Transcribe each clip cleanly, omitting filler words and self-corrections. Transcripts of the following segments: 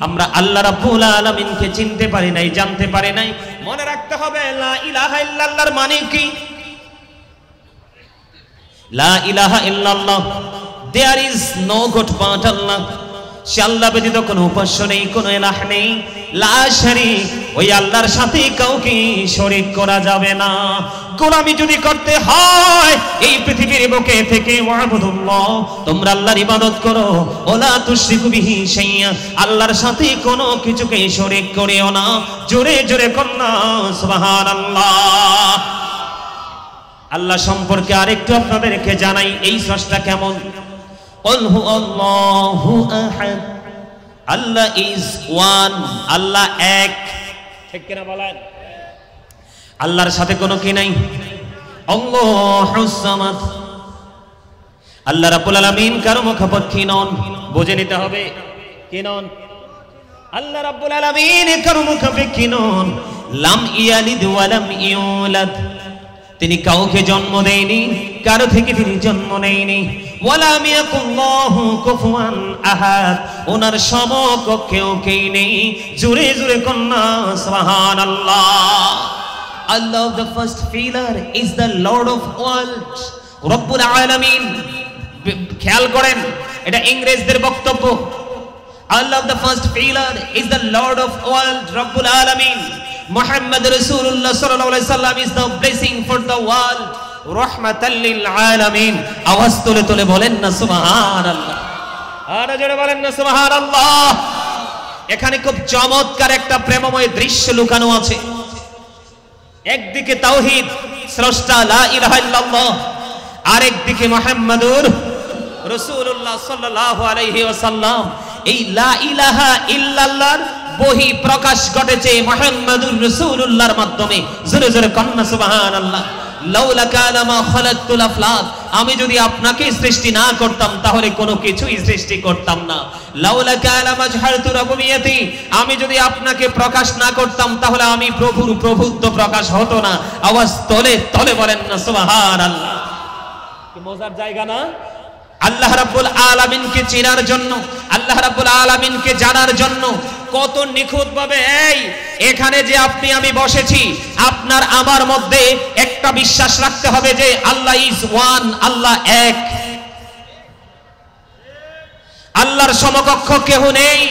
আমরা আল্লাহ রাব্বুল আলামিনকে চিনতে পারি নাই, জানতে পারি নাই। মনে রাখতে হবে লা ইলাহা ইল্লাল্লাহর মানে কি? লা ইলাহা ইল্লাল্লাহ, there is no god but Allah. সে আল্লাহ ব্যতীত কোনো উপাস্য নেই, কোনো ইলাহ নেই। লা শারীক, ওই আল্লাহর সাথে কাউকে শরীক করা যাবে না। গোলামি যদি করতে হয় এই পৃথিবীর বুকে থেকে, ওয়াবুদুল্লাহ, তোমরা আল্লাহর ইবাদত করো, ওয়ালা তুশরিকু বিহি শাইআ, আল্লাহর সাথে কোনো কিছুকে শরীক করিও না। জোরে জোরে কন্না সুবহানাল্লাহ। আল্লাহ সম্পর্কে আরেকটু আপনাদেরকে জানাই, এই স্রষ্টা কেমন। কুল হুয়াল্লাহু আহাদ, আল্লাহ ইজ ওয়ান, আল্লাহ এক। ঠিক কিনা বলেন? আল্লাহর সাথে কোনো কি নাই। আল্লাহুস সামাদ, আল্লাহ রাব্বুল আলামিন কারো মুখাপেক্ষী নন। বুঝে নিতে হবে কি নন? আল্লাহ রাব্বুল আলামিন কারো মুখাপেক্ষী নন। লাম ইয়ালিদ ওয়া লাম ইউলাদ, তিনি কাউকে জন্ম দেয়নি, কারো থেকে তিনি জন্ম নেয়নি। ওয়ালাম ইয়াকুল্লাহু কুফুয়ান আহাদ, ওনার সমকক্ষেও কেউ নেই। জোরে জোরে কন্না সুবহানাল্লাহ। Allah the first feeler is the Lord of worlds, রব্বুল আলামিন। খেয়াল করেন, এটা ইংরেজদের বক্তব্য। Allah the first feeler is the Lord of worlds, রব্বুল আলামিন। মুহাম্মদ রাসূলুল্লাহ সাল্লাল্লাহু আলাইহি সাল্লাম is the blessing for the world, রাহমাতাল লিল আলামিন। আওয়াজ তুলে তুলে বলেন না সুবহানাল্লাহ, আর জোরে বলেন না সুবহানাল্লাহ। এখানে খুব চমৎকার একটা প্রেমময় দৃশ্য লুকানো আছে। একদিকে তাওহীদ, স্রষ্টা লা ইলাহা ইল্লাল্লাহ, আরেকদিকে মুহাম্মাদুর রাসূলুল্লাহ সাল্লাল্লাহু আলাইহি ওয়াসাল্লাম। এই লা ইলাহা ইল্লাল্লাহর বহি প্রকাশ ঘটেছে মুহাম্মাদুর রাসূলুল্লাহর মাধ্যমে। জোরে জোরে কন্না সুবহানাল্লাহ। লাউলা কানা মা খালাকতুল আফলাক, আমি যদি আপনাকে সৃষ্টি না করতাম তাহলে কোনো কিছুই সৃষ্টি করতাম না। লাউলা কানা মাজহারতু রাবুবিয়াতি, আমি যদি আপনাকে প্রকাশ না করতাম তাহলে আমি প্রভুর প্রভুত্ব প্রকাশ হতো না। আওয়াজ তোলে তোলে বলেন না সুবহানাল্লাহ। কি মজার জায়গা না? আল্লাহ রাব্বুল আলামিনকে চেনার জন্য, আল্লাহ রাব্বুল আলামিনকে জানার জন্য কত নিখুঁত ভাবে এখানে যে আপনি আমি বসেছি, আপনার আমার মধ্যে একটা বিশ্বাস রাখতে হবে যে আল্লাহ ইজ ওয়ান, আল্লাহ এক। আল্লাহর সমকক্ষ কেউ নেই,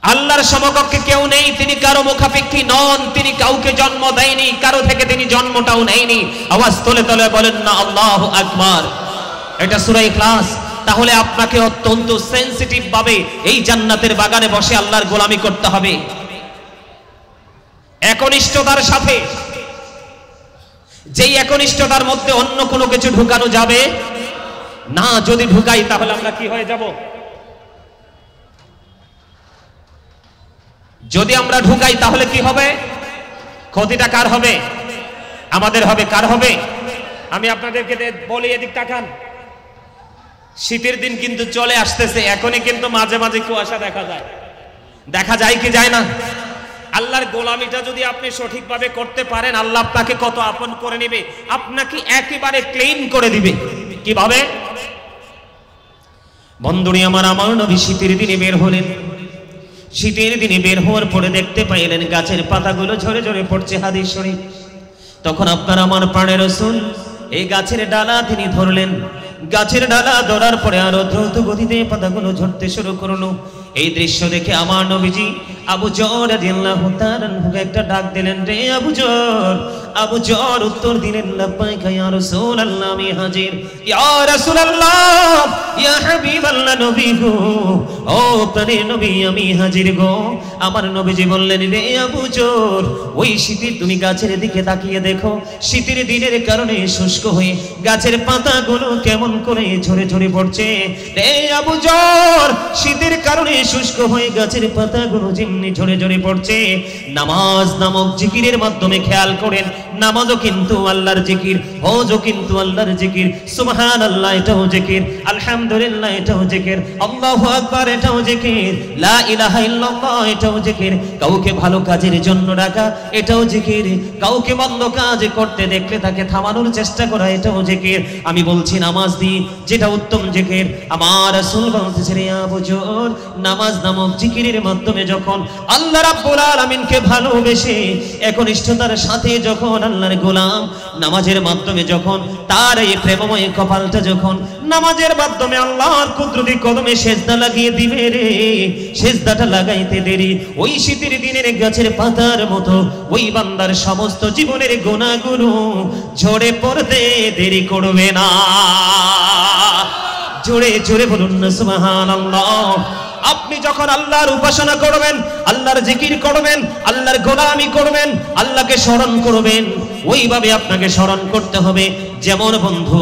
আল্লাহর সমকক্ষে কেউ নেই। তিনি কারো মুখাপেক্ষী নন, তিনি কাউকে জন্ম দেয়নি, কারো থেকে তিনি জন্মটাও নেয়নি। আওয়াজ তোলে তোলে বলেন না আল্লাহু আকবার। এটা সূরা ইখলাস। তাহলে আপনাকে অত্যন্ত সেনসিটিভ ভাবে এই জান্নাতের বাগানে বসে আল্লাহর গোলামি করতে হবে, একনিষ্ঠতার সাথে। যেই একনিষ্ঠতার মধ্যে অন্য কোনো কিছু ঢুকানো যাবে না। যদি ঢুকাই তাহলে আমরা কি হয়ে যাব? যদি আমরা ঢুকাই তাহলে কি হবে? ক্ষতিটা কার হবে? আমাদের হবে। কার হবে? আমি আপনাদেরকে বলি, এদিক তাকান। শীতের দিন কিন্তু চলে আসতেছে, এখনই কিন্তু মাঝে মাঝে কুয়াশা দেখা যায়। দেখা যায় কি যায় না? আল্লাহর গোলামিটা যদি আপনি সঠিকভাবে করতে পারেন, আল্লাহ আপনাকে কত আপন করে নেবে, আপনাকে একেবারে ক্লিন করে দিবে। কিভাবে? বন্ধুরা আমার, আমার নবী শীতের দিনে বের হলেন। শীতের দিনে বের হওয়ার পরে দেখতে পাইলেন গাছের পাতাগুলো ঝরে ঝরে পড়ছে, হাদিস শরীফ। তখন আপনার আমার প্রাণের রাসূল এই গাছের ডালা তিনি ধরলেন। গাছের ডালা ধরার পরে আরো দ্রুত গতিতে পাতাগুলো ঝরতে শুরু করলো। এই দৃশ্য দেখে আমার নবীজি আবু যর রাদিয়াল্লাহু তাআলা একটা ডাক দিলেন, রে আবু যর। আবু যর উত্তর দিলেন, লাব্বাইকা ইয়া রাসূলুল্লাহ, আমি হাজির। ইয়া রাসূলুল্লাহ, ইয়া হাবিবাল্লাহ, নবী গো, ও প্রাণের নবী, আমি হাজির গো। আমার নবীজি বললেন, রে আবু যর, ওই শীতের তুমি গাছের দিকে তাকিয়ে দেখো, শীতের দিনের কারণে শুষ্ক হয়ে গাছের পাতাগুলো কেমন করে ঝরে ঝরে পড়ছে। রে আবু যর, শীতের কারণে শুষ্ক হয়ে গাছের পাতাগুলো যেমনি ঝরে ঝরে পড়ছে, নামাজ নামক জিকিরের মাধ্যমে খেয়াল করেন নামাজও কিন্তু আল্লাহর জিকির, হজও কিন্তু আল্লাহর জিকির, সুবহানাল্লাহ এটাও জিকির, আলহামদুলিল্লাহ এটাও জিকির, আল্লাহু আকবার এটাও জিকির, লা ইলাহা ইল্লাল্লাহ এটাও জিকির, কাউকে ভালো কাজের জন্য ডাকা এটাও জিকির, কাউকে মন্দ কাজ করতে দেখলে তাকে থামানোর চেষ্টা করা এটাও জিকির। আমি বলছি নামাজ দিয়ে যেটা উত্তম জিকির। আমার রাসূল বলতেছেন ইয়া বুজুর, নামাজ নামক জিকিরের মাধ্যমে যখন আল্লাহ রাব্বুল আলামিনকে ভালোবেসে একনিষ্ঠতার সাথে যখন আল্লাহর গোলাম নামাজের মাধ্যমে যখন তার এই প্রেমময় কপালটা যখন নামাজের মাধ্যমে আল্লাহর কুদরতি কদমে সেজদা লাগিয়ে দিবে রে, সেজদাটা লাগাইতে দেরি ওই শীতের দিনের গাছের পাতার মতো ওই বান্দার সমস্ত জীবনের গুনাহগুলো ঝরে পড়তে দেরি করবে না। জোরে জোরে বলুন না সুবহানাল্লাহ। আপনি যখন আল্লাহর উপাসনা করবেন, আল্লাহর জিকির করবেন, আল্লাহর গোলামি করবেন, আল্লাহকে স্মরণ করবেন, ওইভাবে আপনাকে স্মরণ করতে হবে। যেমন বন্ধু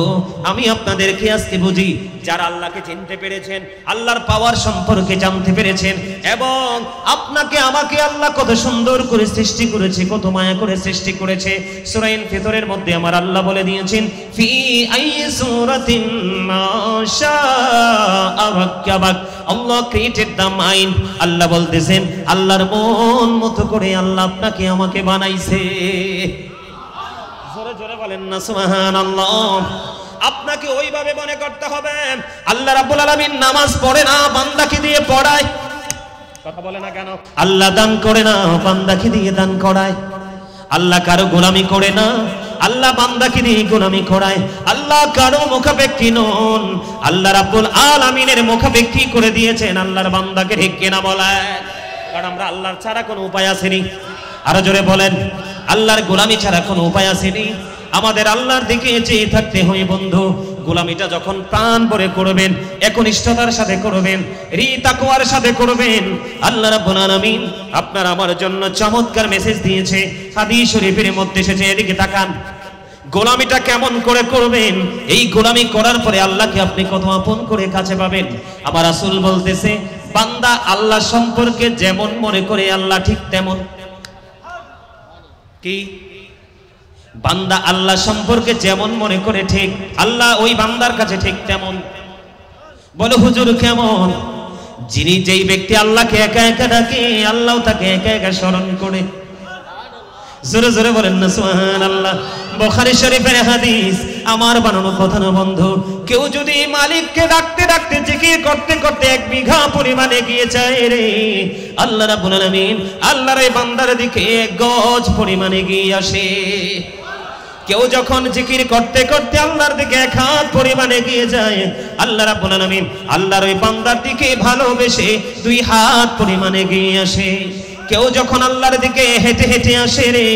আমি আপনাদেরকে আজকে বুঝি যারা আল্লাহকে চিনতে পেরেছেন, আল্লাহর পাওয়ার সম্পর্কে জানতে পেরেছেন, এবং আপনাকে আমাকে আল্লাহ কত সুন্দর করে সৃষ্টি করেছে, কত মায়া করে সৃষ্টি করেছে। সূরা ইনফিতরের মধ্যে আমার আল্লাহ বলে দিয়েছেন ফি আইয়ি সূরাতিন মা শাআ রাক্কাবাক। আল্লাহ ক্রিয়েটেড দ্য মাইন্ড। আল্লাহ বলতেছেন আল্লাহর মন মতো করে আল্লাহ আপনাকে আমাকে বানাইছে। জোরে জোরে বলেন না সুবহানাল্লাহ। আপনাকে ওইভাবে মনে করতে হবে। আল্লাহ রাব্বুল আলামিন নামাজ পড়ে না, বান্দাকে দিয়ে পড়ায়। কথা বলে না কেন? আল্লাহ দান করে না, বান্দাকে দিয়ে দান করায়। আল্লাহ কারো গোলামি করে না, আল্লাহ বান্দাকে দিয়ে গোলামি করায়। আল্লাহ কারো মুখাপেক্ষী নন, আল্লাহ রাব্বুল আলামিনের মুখাপেক্ষী করে দিয়েছেন আল্লাহর বান্দাকে ঠিক কিনা বলেন। কারণ আমরা আল্লাহর ছাড়া কোনো উপায় আসেনি। আরো জোরে বলেন, আল্লাহর গোলামি ছাড়া কোনো উপায় আসেনি। আমাদের আল্লাহর দিকে চেয়ে থাকতে হয় বন্ধু। গোলামিটা যখন প্রাণ ভরে করবেন, একনিষ্ঠতার সাথে করবেন, তাকওয়ার সাথে করবেন, আল্লাহ রাব্বুল আলামিন আপনার আমার জন্য চমৎকার মেসেজ দিয়েছে। হাদিস শরীফের মধ্যে এসেছে, এদিকে তাকান। গোলামিটা কেমন করে করবেন, এই গোলামি করার পরে আল্লাহকে আপনি কত আপন করে কাছে পাবেন। আমার রাসূল বলতেছে বান্দা আল্লাহ সম্পর্কে যেমন মনে করে আল্লাহ ঠিক তেমন। কি? বান্দা আল্লাহ সম্পর্কে যেমন মনে করে ঠিক আল্লাহ ওই বান্দার কাছে ঠিক তেমন। বলো হুজুর কেমন? যিনি যেই ব্যক্তি আল্লাহকে একা একা ডাকে, আল্লাহ তাকে একা একা স্মরণ করে। জোরে জোরে বলেন না সুবহানাল্লাহ। বুখারী শরীফের হাদিস, আমার বানানো কথা না বন্ধু। কেউ যদি মালিককে ডাকতে ডাকতে জিকির করতে করতে 1 বিঘা পরিমাণে গিয়ে যায় রে, আল্লাহ রাব্বুল আলামিন আল্লাহর এই বান্দার দিকে 1 গজ পরিমাণে গিয়ে আসে। কেউ যখন জিকির করতে করতে আল্লাহর দিকে 1 হাত পরিমাণে গিয়ে যায়, আল্লাহ রাব্বুল আলামিন আল্লাহর ওই বান্দার দিকে ভালোবেসে 2 হাত পরিমাণে গিয়ে আসে। কেউ যখন আল্লাহর দিকে হেঁটে হেঁটে আসে রে,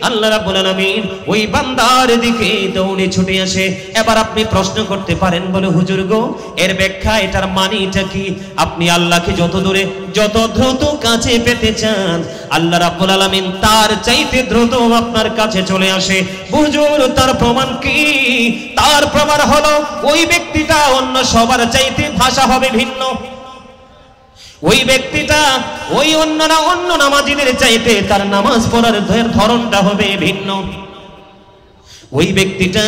আল্লাহ রাব্বুল আলামিন ওই বান্দার দিকে দৌড়ে ছুটে আসে। এবার আপনি প্রশ্ন করতে পারেন, বলে হুজুর গো এর ব্যাখ্যা, এটার মানেটা কি? আপনি আল্লাহকে যত দূরে যত দ্রুত কাছে পেতে চান, আল্লাহ রাব্বুল আলামিন তার চাইতে দ্রুত আপনার কাছে চলে আসে। হুজুর তার প্রমাণ কি? তার প্রমাণ হলো ওই ব্যক্তিটা অন্য সবার চাইতে ভাষা হবে ভিন্ন। ওই ব্যক্তিটা ওই অন্য নামাজীদের চাইতে তার নামাজ পড়ার ধরনটা হবে ভিন্ন। ওই ব্যক্তিটা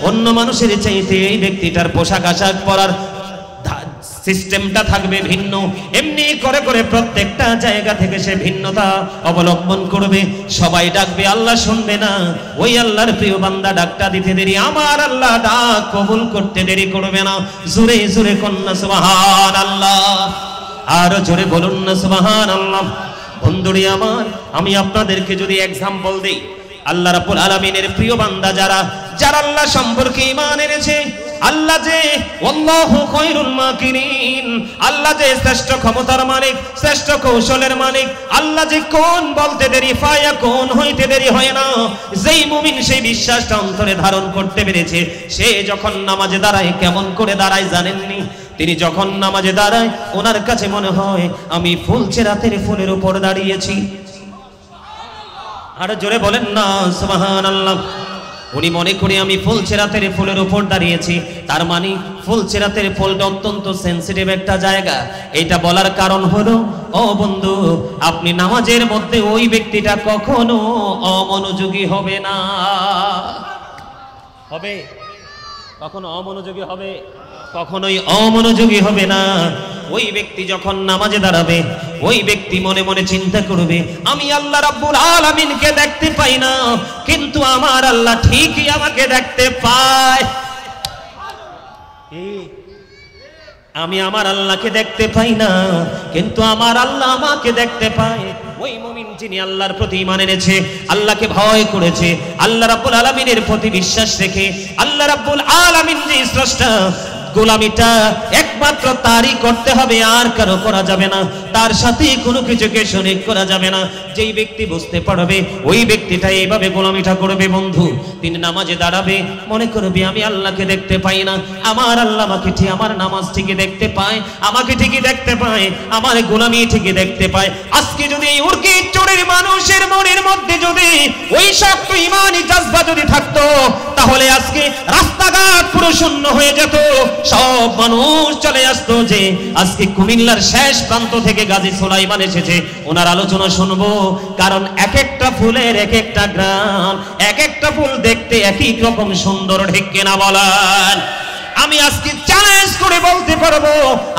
অন্য মানুষের চাইতে এই ব্যক্তিটার পোশাক আশাক পরার সিস্টেমটা থাকবে ভিন্ন। এমনি করে করে প্রত্যেকটা জায়গা থেকে সে ভিন্নতা অবলম্বন করবে। সবাই ডাকবে, আল্লাহ শুনবে না। ওই আল্লাহর প্রিয় বান্দা ডাকটা দিতে দেরি, আমার আল্লাহ ডাক কবুল করতে দেরি করবে না। জোরে জোরে কন্যা সুবহানাল্লাহ। আরো জোরে বলুন না সুবহানাল্লাহ। বন্ধুরে আমার, আমি আপনাদেরকে যদি এক্সাম্পল দেই, আল্লাহ রাব্বুল আলামিনের প্রিয় বান্দা যারা যারা আল্লাহ সম্পর্কে ঈমান এনেছে, আল্লাহ যে আল্লাহু খায়রুল মাকিরিন, আল্লাহ যে শ্রেষ্ঠ ক্ষমতার মালিক, শ্রেষ্ঠ কৌশলের মালিক, আল্লাহ যে কোন বলতে দেরি ফায়া কোন হইতে দেরি হয় না। যেই মুমিন সেই বিশ্বাসটা অন্তরে ধারণ করতে পেরেছে, সে যখন নামাজে দাঁড়ায় কেমন করে দাঁড়ায় জানেননি? তিনি যখন নামাজে দাঁড়ায় ওনার কাছে মনে হয় আমি ফুলছে রাতের ফুলের উপর দাঁড়িয়েছি। আর জোরে বলেন না সুবহানাল্লাহ। উনি মনে করে আমি ফুলছেরাতের ফুলের উপর দাঁড়িয়েছি, তার মানে ফুলছেরাতের ফুলটা অত্যন্ত সেন্সিটিভ একটা জায়গা। এটা বলার কারণ হলো, ও বন্ধু, আপনি নামাজের মধ্যে ওই ব্যক্তিটা কখনো অমনোযোগী হবে না। হবে? কখনো অমনোযোগী হবে? কখনোই অমনোযোগী হবে না। ওই ব্যক্তি যখন নামাজে দাঁড়াবে, ওই ব্যক্তি মনে মনে চিন্তা করবে, আমি আল্লাহ রাব্বুল আলামিনকে দেখতে পাই না, কিন্তু আমার আল্লাহ ঠিকই আমাকে দেখতে পায়। আমি আমার আল্লাহকে দেখতে পাই না, কিন্তু আমার আল্লাহ আমাকে দেখতে পায়। ওই মুমিন যিনি আল্লাহর প্রতি ঈমান এনেছে, আল্লাহকে ভয় করেছে, আল্লাহ রাব্বুল আলামিনের প্রতি বিশ্বাস রেখে, আল্লাহ রাব্বুল আলামিন যে স্রষ্টা, গোলামিটা একমাত্র তারই করতে হবে, আর কারো করা যাবে না, তার সাথে কোনো কিছুকে শরীক করা যাবে না। যেই ব্যক্তি বুঝতে পারবে, ওই ব্যক্তিটা এইভাবে গোলামিটা করবে বন্ধু। তিনি নামাজে দাঁড়াবে, মনে করবে আমি আল্লাহকে দেখতে পাই না, আমার আল্লাহ আমাকে ঠিক, আমার নামাজ ঠিকই দেখতে পায়, আমাকে ঠিকই দেখতে পায়, আমার গোলামি ঠিকই দেখতে পায়। আজকে যদি এই উর্কি চোরের মানুষের মনের মধ্যে যদি ওই শক্ত ঈমানি জজবা যদি থাকতো, তাহলে আজকে রাস্তাঘাট পুরো শূন্য হয়ে যেত, সব মানুষ চলে আসতো যে আজকে কুমিল্লার শেষ প্রান্ত থেকে গাজী সুলাইমান এসেছে, ওনার আলোচনা শুনবো। কারণ এক একটা ফুলের এক একটা গ্রাম, এক একটা ফুল দেখতে একই রকম সুন্দর, ঠিক কিনা বলেন? আমি আজকে চ্যালেঞ্জ করে বলতে পারবো,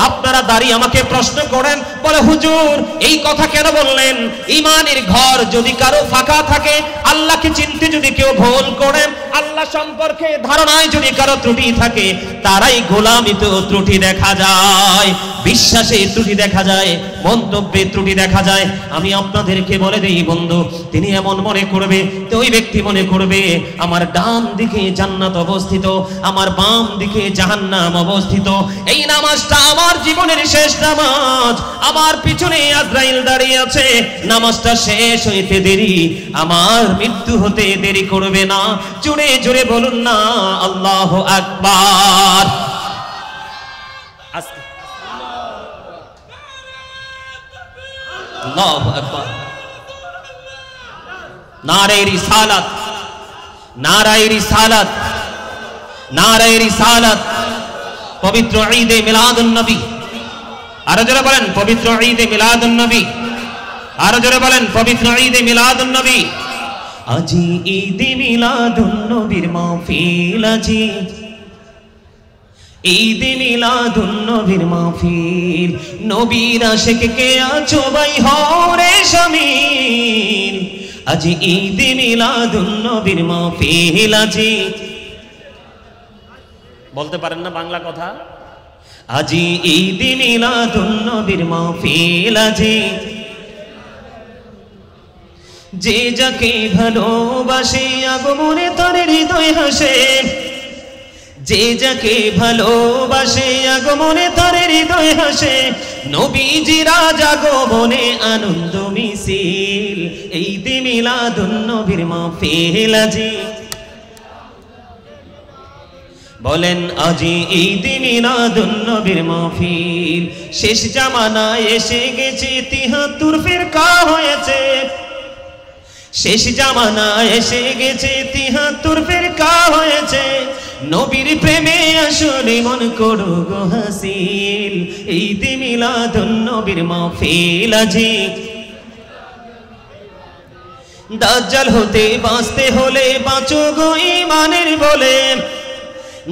আপনারা দাঁড়িয়ে আমাকে প্রশ্ন করেন, বলে হুজুর এই কথা কেন বললেন? ঈমানের ঘর যদি কারো ফাঁকা থাকে, আল্লাহকে চিনতে যদি কেউ ভুল করেন, আল্লাহ সম্পর্কে ধারণায় যদি কারো ত্রুটি থাকে, তারাই গোলামিতে ত্রুটি দেখা যায়, বিশ্বাসে ত্রুটি দেখা যায়, মন্তব্যে ত্রুটি দেখা যায়। আমি আপনাদেরকে বলে দেই বন্ধু, তিনি এমন মনে করবে, তো ওই ব্যক্তি মনে করবে আমার ডান দিকে জান্নাত অবস্থিত, আমার বাম দিকে জাহান্নাম অবস্থিত, এই নামাজটা আমার জীবনের শেষ নামাজ, আমার পিছনে আজরাইল দাঁড়িয়ে আছে, নামাজটা শেষ হইতে দেরি, আমার মৃত্যু হতে দেরি করবে না। জোরে জোরে বলুন না আল্লাহু আকবার। আল্লাহু আকবার। নারে রিসালাত, নারে রিসালাত, নারে রিসালাত। পবিত্র ঈদে মিলাদুন নবী, আরো জোরে বলেন পবিত্র ঈদে মিলাদুন নবী, আরো জোরে বলেন পবিত্র ঈদে মিলাদুন নবী। আজি ঈদে মিলাদুন নবীর মাহফিল, আজি ঈদে মিলাদুন নবীর মাহফিল, নবীর আশিক কে আছো ভাই হরে শামিল, আজি ঈদে মিলাদুন নবীর মাহফিল। আজি বলতে পারেন না বাংলা কথা? আজি ঈদে মিলাদুন নবীর মাহফিল, আজি যে যাকে ভালোবাসে আগমনে তার হৃদয় হাসে, যে যাকে ভালোবাসে আগমনে তার হৃদয় হাসে, নবীজির আগমনে আনন্দ মিছিল, ঈদে মিলাদুন নবীর মাহফিল। আজি বলেন আজি ঈদে মিলাদুন নবীর মাহফিল। শেষ জামানায় এসে গেছে ৭৩ ফিরকা হয়েছে, শেষ জামানায় এসে গেছে ৭৩ ফিরকা হয়েছে, নবীর প্রেমে আসলে মন করো গো হাসিল, ঈদে মিলাদুন নবীর মাহফিল। আজি দাজ্জাল হতে বাঁচতে হলে বাঁচো গো ঈমানের বলে,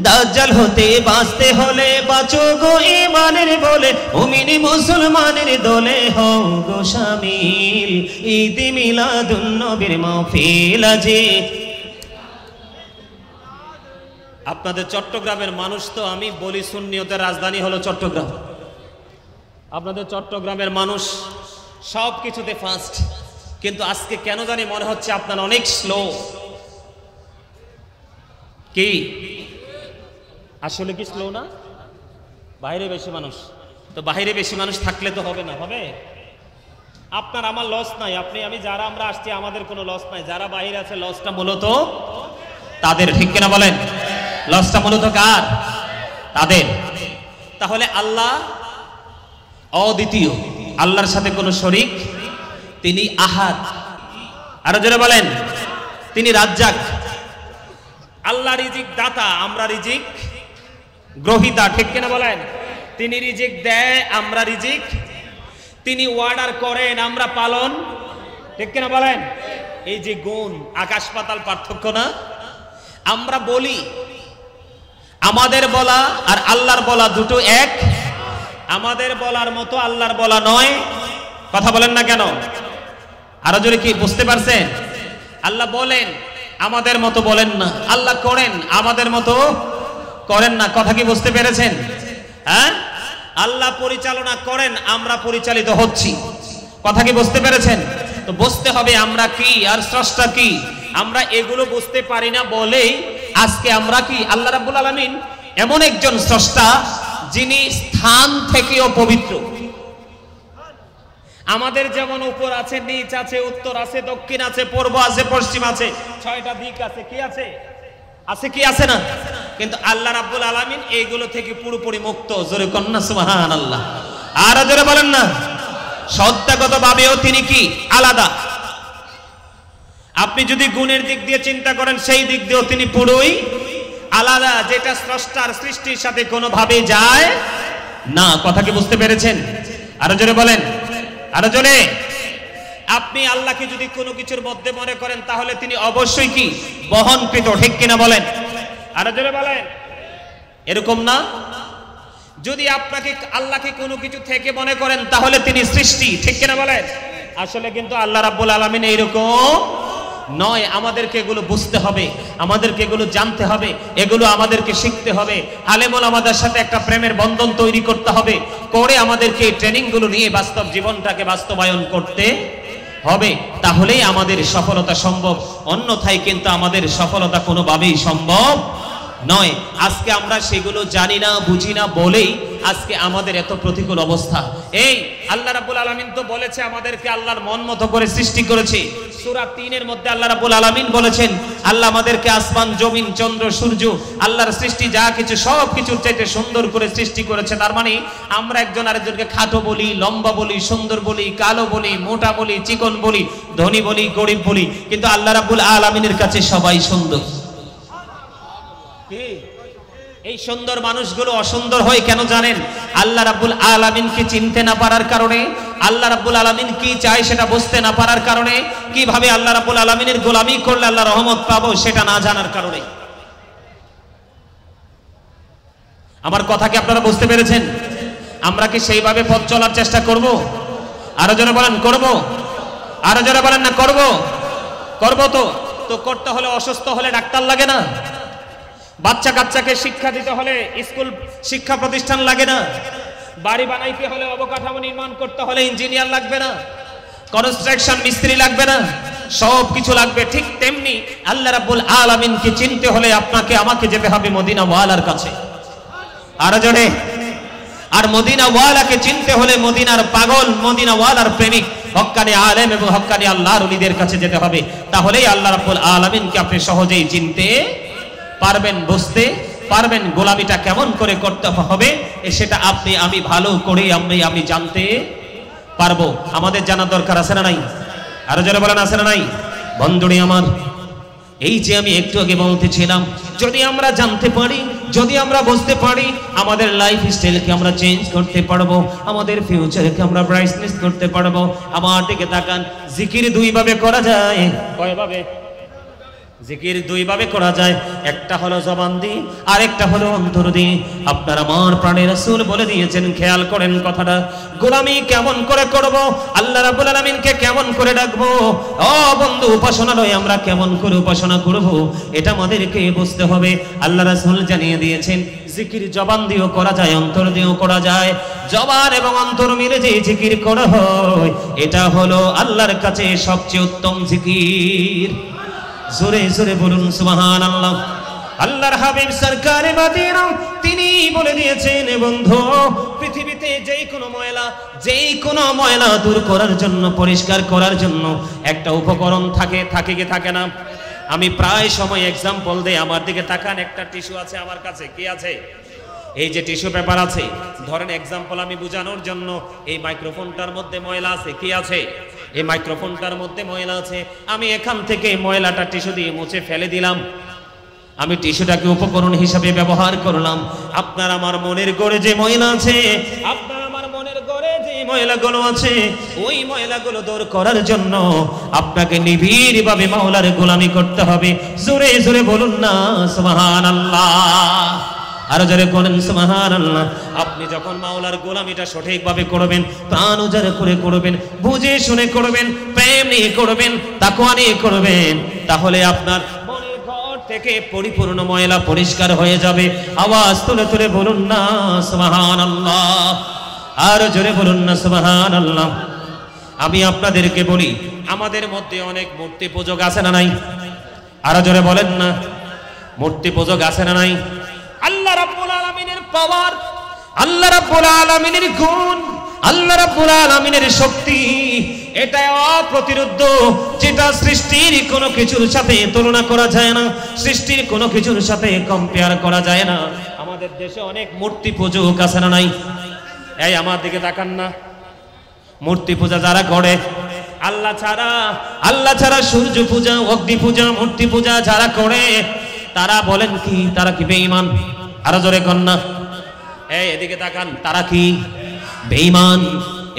দাজ্জাল হতে বাঁচতে হলে বাঁচো গো ঈমানের বলে, মুমিন মুসলমানের দলে হও গো শামিল, ঈদে মিলাদুন নবীর মাহফিল। আজি আপনাদের চট্টগ্রামের মানুষ তো আমি বলি সুন্নিয়তের রাজধানী হলো চট্টগ্রাম, আপনাদের চট্টগ্রামের মানুষ সব কিছুতে ফাস্ট, কিন্তু আজকে কেন জানি মনে হচ্ছে আপনারা অনেক স্লো। কি আসলে কি স্লো না? বাইরে বেশি মানুষ, তো বাইরে বেশি মানুষ থাকলে তো হবে না, হবে? আপনার আমার লস নাই, আপনি আমি যারা আমরা আসছি আমাদের কোনো লস নাই, যারা বাইরে আছে লসটা মূলত তাদের, ঠিক কিনা বলেন? লসটা মূলত কার? তাদের। তাহলে আল্লাহ অদ্বিতীয়, আল্লাহর সাথে কোনো শরীক, তিনি আহাদ, আরো জোরে বলেন তিনি রাজ্জাক, আল্লাহ রিজিক দাতা, আমরা রিজিক গ্রহীতা, ঠিক কিনা বলেন? তিনি রিজিক দেয়, আমরা রিজিক, তিনি অর্ডার করেন, আমরা পালন, ঠিক কিনা বলেন? এই যে গুণ, আকাশ পাতাল পার্থক্য না? আমরা বলি, আমাদের বলা আর আল্লাহর বলা দুটো এক। আমাদের বলার মতো আল্লাহর বলা নয়। কথা বলেন না কেন? আরো জোরে কি বুঝতে পারছেন? আল্লাহ বলেন, আমাদের মতো বলেন না। আল্লাহ করেন, আমাদের মতো করেন না। কথা কি বুঝতে পেরেছেন? হ্যাঁ, আল্লাহ পরিচালনা করেন, আমরা পরিচালিত হচ্ছি। কথা কি বুঝতে পেরেছেন? তো বুঝতে হবে আমরা কি আর স্রষ্টা কি। আমরা এগুলো বুঝতে পারি না বলেই আজকে আমরা কি, আল্লাহ রাব্বুল আলামিন এমন একজন স্রষ্টা যিনি স্থান থেকেও পবিত্র। আমাদের যেমন উপর আছে, নিচ আছে, উত্তর আছে, দক্ষিণ আছে, পূর্ব আছে, পশ্চিম আছে, 6টা দিক আছে, কি আছে? আছে কি আছে না? কিন্তু আল্লাহ রাব্বুল আলামিন এইগুলো থেকে পুরোপুরি মুক্ত। জোরে কন্না সুবহানাল্লাহ। আর জোরে বলেন না, সত্তাগতভাবেও তিনি কি আলাদা। আপনি যদি গুণের দিক দিয়ে চিন্তা করেন, সেই দিক দিয়েও তিনি পুরোই আলাদা, যেটা স্রষ্টার সৃষ্টির সাথে কোনোভাবে যায় না। কথা কি বুঝতে পেরেছেন? আরো জোরে বলেন, আরো জোরে। আপনি আল্লাহকে যদি কোনো কিছুর মধ্যে মনে করেন, তাহলে তিনি অবশ্যই কি বহনকৃত, ঠিক কিনা বলেন? আরো জোরে বলেন। এরকম না? যদি আপনাকে আল্লাহকে কোনো কিছু থেকে মনে করেন, তাহলে তিনি সৃষ্টি, ঠিক কিনা বলেন? আসলে কিন্তু আল্লাহ রাব্বুল আলামিন এইরকম নয়। আমাদেরকে এগুলো বুঝতে হবে, আমাদেরকে এগুলো জানতে হবে, এগুলো আমাদেরকে শিখতে হবে। আলেমুল আমাদের সাথে একটা প্রেমের বন্ধন তৈরি করতে হবে, করে আমাদেরকে এই ট্রেনিংগুলো নিয়ে বাস্তব জীবনটাকে বাস্তবায়ন করতে হবে। তাহলেই আমাদের সফলতা সম্ভব, অন্যথায় কিন্তু আমাদের সফলতা কোনোভাবেই সম্ভব নয়। আজকে আমরা সেগুলো জানি না, বুঝি না বলেই আজকে আমাদের এত প্রতিকূল অবস্থা। এই আল্লাহ রাব্বুল আলামিন তো বলেছে আমাদেরকে আল্লাহর মন মতো করে সৃষ্টি করেছে। সূরা 3-এর মধ্যে আল্লাহ রাব্বুল আলামিন বলেছেন, আল্লাহ আমাদেরকে আসমান, জমিন, চন্দ্র, সূর্য, আল্লাহর সৃষ্টি যা কিছু সব কিছুর চাইতে সুন্দর করে সৃষ্টি করেছে। তার মানে আমরা একজন আরেকজনকে খাটো বলি, লম্বা বলি, সুন্দর বলি, কালো বলি, মোটা বলি, চিকন বলি, ধনী বলি, গরিব বলি, কিন্তু আল্লাহ রাব্বুল আলামিনের কাছে সবাই সুন্দর। এই সুন্দর মানুষগুলো অসুন্দর হয় কেন জানেন? আল্লাহ রাব্বুল আলামিনকে চিনতে না পারার কারণে, আল্লাহ রাব্বুল আলামিন কি চায় সেটা বুঝতে না পারার কারণে, কিভাবে আল্লাহ রাব্বুল আলামিনের গোলামি করলে আল্লাহ রহমত পাবো সেটা না জানার কারণে। আমার কথা কি আপনারা বুঝতে পেরেছেন? আমরা কি সেইভাবে পথ চলার চেষ্টা করব? আরো জোরে বলেন, করব? আরো জোরে বলেন না, করব? করব। তো করতে হলে, অসুস্থ হলে ডাক্তার লাগে না? বাচ্চা কাচ্চাকে শিক্ষা দিতে হলে স্কুল শিক্ষা প্রতিষ্ঠান লাগে না? বাড়ি বানাইতে হলে, অবকাঠামো নির্মাণ করতে হলে ইঞ্জিনিয়ার লাগবে না? কনস্ট্রাকশন মিস্ত্রি লাগবে না? সব কিছু লাগবে। ঠিক তেমনি আল্লাহ রাব্বুল আলামিনকে চিনতে হলে আপনাকে আমাকে যেতে হবে মদিনা ওয়ালার কাছে। আরো জোরে। আর মদিনা ওয়ালাকে চিনতে হলে মদিনার পাগল, মদিনা ওয়ালার প্রেমিক, হক্কানি আলেম এবং হক্কানি আল্লাহর ওলিদের কাছে যেতে হবে। তাহলেই আল্লাহ রাব্বুল আলামিনকে আপনি সহজেই চিনতে পারবেন, বুঝতে পারবেন। গোলামিটা কেমন করে করতে হবে সেটা আপনি আমি ভালো করে আমি জানতে পারবো। আমাদের জানার দরকার আছে না নাই? আরো যারা বলেন আছে না নাই? বন্ধুরি আমার, এই যে আমি একটু আগে বলতেছিলাম, যদি আমরা জানতে পারি, যদি আমরা বুঝতে পারি, আমাদের লাইফ স্টাইলকে আমরা চেঞ্জ করতে পারবো, আমাদের ফিউচারকে আমরা ব্রাইটনেস করতে পারবো। আমার দিকে তাকান, জিকির 2 ভাবে করা যায়। কয়ভাবে? জিকির 2 ভাবে করা যায়। একটা হলো জবান দিয়ে, আর একটা হলো অন্তর দিয়ে। আপনার আমার প্রাণের রাসূল বলে দিয়েছেন, খেয়াল করেন কথাটা। গোলামি কেমন করে করব, আল্লাহ রাব্বুল আলামিনকে কেমন করে ডাকবো, ও বন্ধু, উপাসনালয় আমরা কেমন করে উপাসনা করব, এটা আমাদেরকে বুঝতে হবে। আল্লাহ রাসূল জানিয়ে দিয়েছেন, জিকির জবান দিয়েও করা যায়, অন্তর দিয়েও করা যায়। জবান এবং অন্তর মিলে যে জিকির করা হয়, এটা হলো আল্লাহর কাছে সবচেয়ে উত্তম জিকির। জোরে জোরে বলুন সুবহানাল্লাহ। আল্লাহর হাবিব সরকারে মদিনা তিনি বলে দিয়েছেন, বন্ধু, পৃথিবীতে যেই কোনো ময়লা দূর করার জন্য, পরিষ্কার করার জন্য একটা উপকরণ থাকে কি থাকে না? আমি প্রায় সময় एग्जांपल দেই। আমার দিকে তাকান, একটা টিস্যু আছে আমার কাছে। কি আছে? এই যে টিস্যু পেপার আছে। ধরেন एग्जांपल আমি বোঝানোর জন্য, এই মাইক্রোফোনটার মধ্যে ময়লা আছে। কি আছে? এই মাইক্রোফোনটার মধ্যে ময়লা আছে। আমি এখান থেকে ময়লাটা টিস্যু দিয়ে মুছে ফেলে দিলাম। আমি টিস্যুটাকে উপকরণ হিসাবে ব্যবহার করলাম। আপনার আমার মনের গড়ে যে ময়লা আছে, আপনার আমার মনের গড়ে যে ময়লাগুলো আছে, ওই ময়লাগুলো দূর করার জন্য আপনাকে নিবিড়ভাবে মাওলার গোলামি করতে হবে। জোরে জোরে বলুন না সুবহানাল্লাহ, আরো জোরে বলেন সুবহানাল্লাহ। আপনি যখন মাওলার গোলামিটা সঠিকভাবে করবেন, প্রাণ উজাড় করে করবেন, বুঝে শুনে করবেন, প্রেম নিয়ে করবেন, তাকওয়া নিয়ে করবেন, তাহলে আপনার মনের ঘর থেকে পরিপূর্ণ ময়লা পরিষ্কার হয়ে যাবে। আওয়াজ তুলে তুলে বলুন না সুবহানাল্লাহ, আরো জোরে বলুন না সুবহানাল্লাহ। আমি আপনাদেরকে বলি, আমাদের মধ্যে অনেক মূর্তি পূজক আছে না নাই? আরো জোরে বলেন না, মূর্তি পূজক আছে না নাই? আল্লাহ রাব্বুল আলামিনের পাওয়ার, আল্লাহ রাব্বুল আলামিনের গুণ, আল্লাহ রাব্বুল আলামিনের শক্তি, এটা অপ্রতিরোধ্য, যেটা সৃষ্টির কোনো কিছুর সাথে তুলনা করা যায় না, সৃষ্টির কোনো কিছুর সাথে কম্পেয়ার করা যায় না। আমাদের দেশে অনেক মূর্তি পূজক আছে না নাই? এই আমার দিকে তাকান না। মূর্তি পূজা যারা করে, আল্লাহ ছাড়া সূর্য পূজা, অগ্নি পূজা, মূর্তি পূজা যারা করে, তারা বলেন কি? তারা কি বেঈমান? আরো জোরে কর না। এই এদিকে তাকান, তারা কি বেঈমান?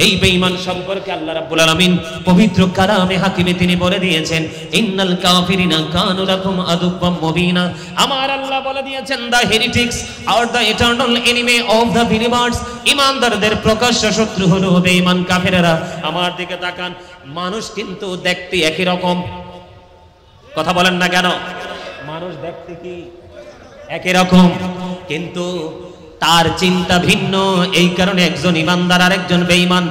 এই বেঈমান সম্পর্কে আল্লাহ রাব্বুল আলামিন পবিত্র কালামে হাকিমে তিনি বলে দিয়েছেন, ইন্নাল কাফিরিনা কানু লাকুম আদুব্বাম মুবিনা। আমার আল্লাহ বলে দিয়েছেন, the heretics are the eternal enemy of the believers. ঈমানদারদের প্রকাশ্য শত্রু হলো বেঈমান কাফেরেরা। আমার দিকে তাকান, মানুষ কিন্তু দেখতে একই রকম, কথা বলেন না কেন? মানুষ দেখতে কি একই রকম, কিন্তু তার চিন্তা ভিন্ন। এই কারণে একজন ইমানদার আর একজন বেঈমান।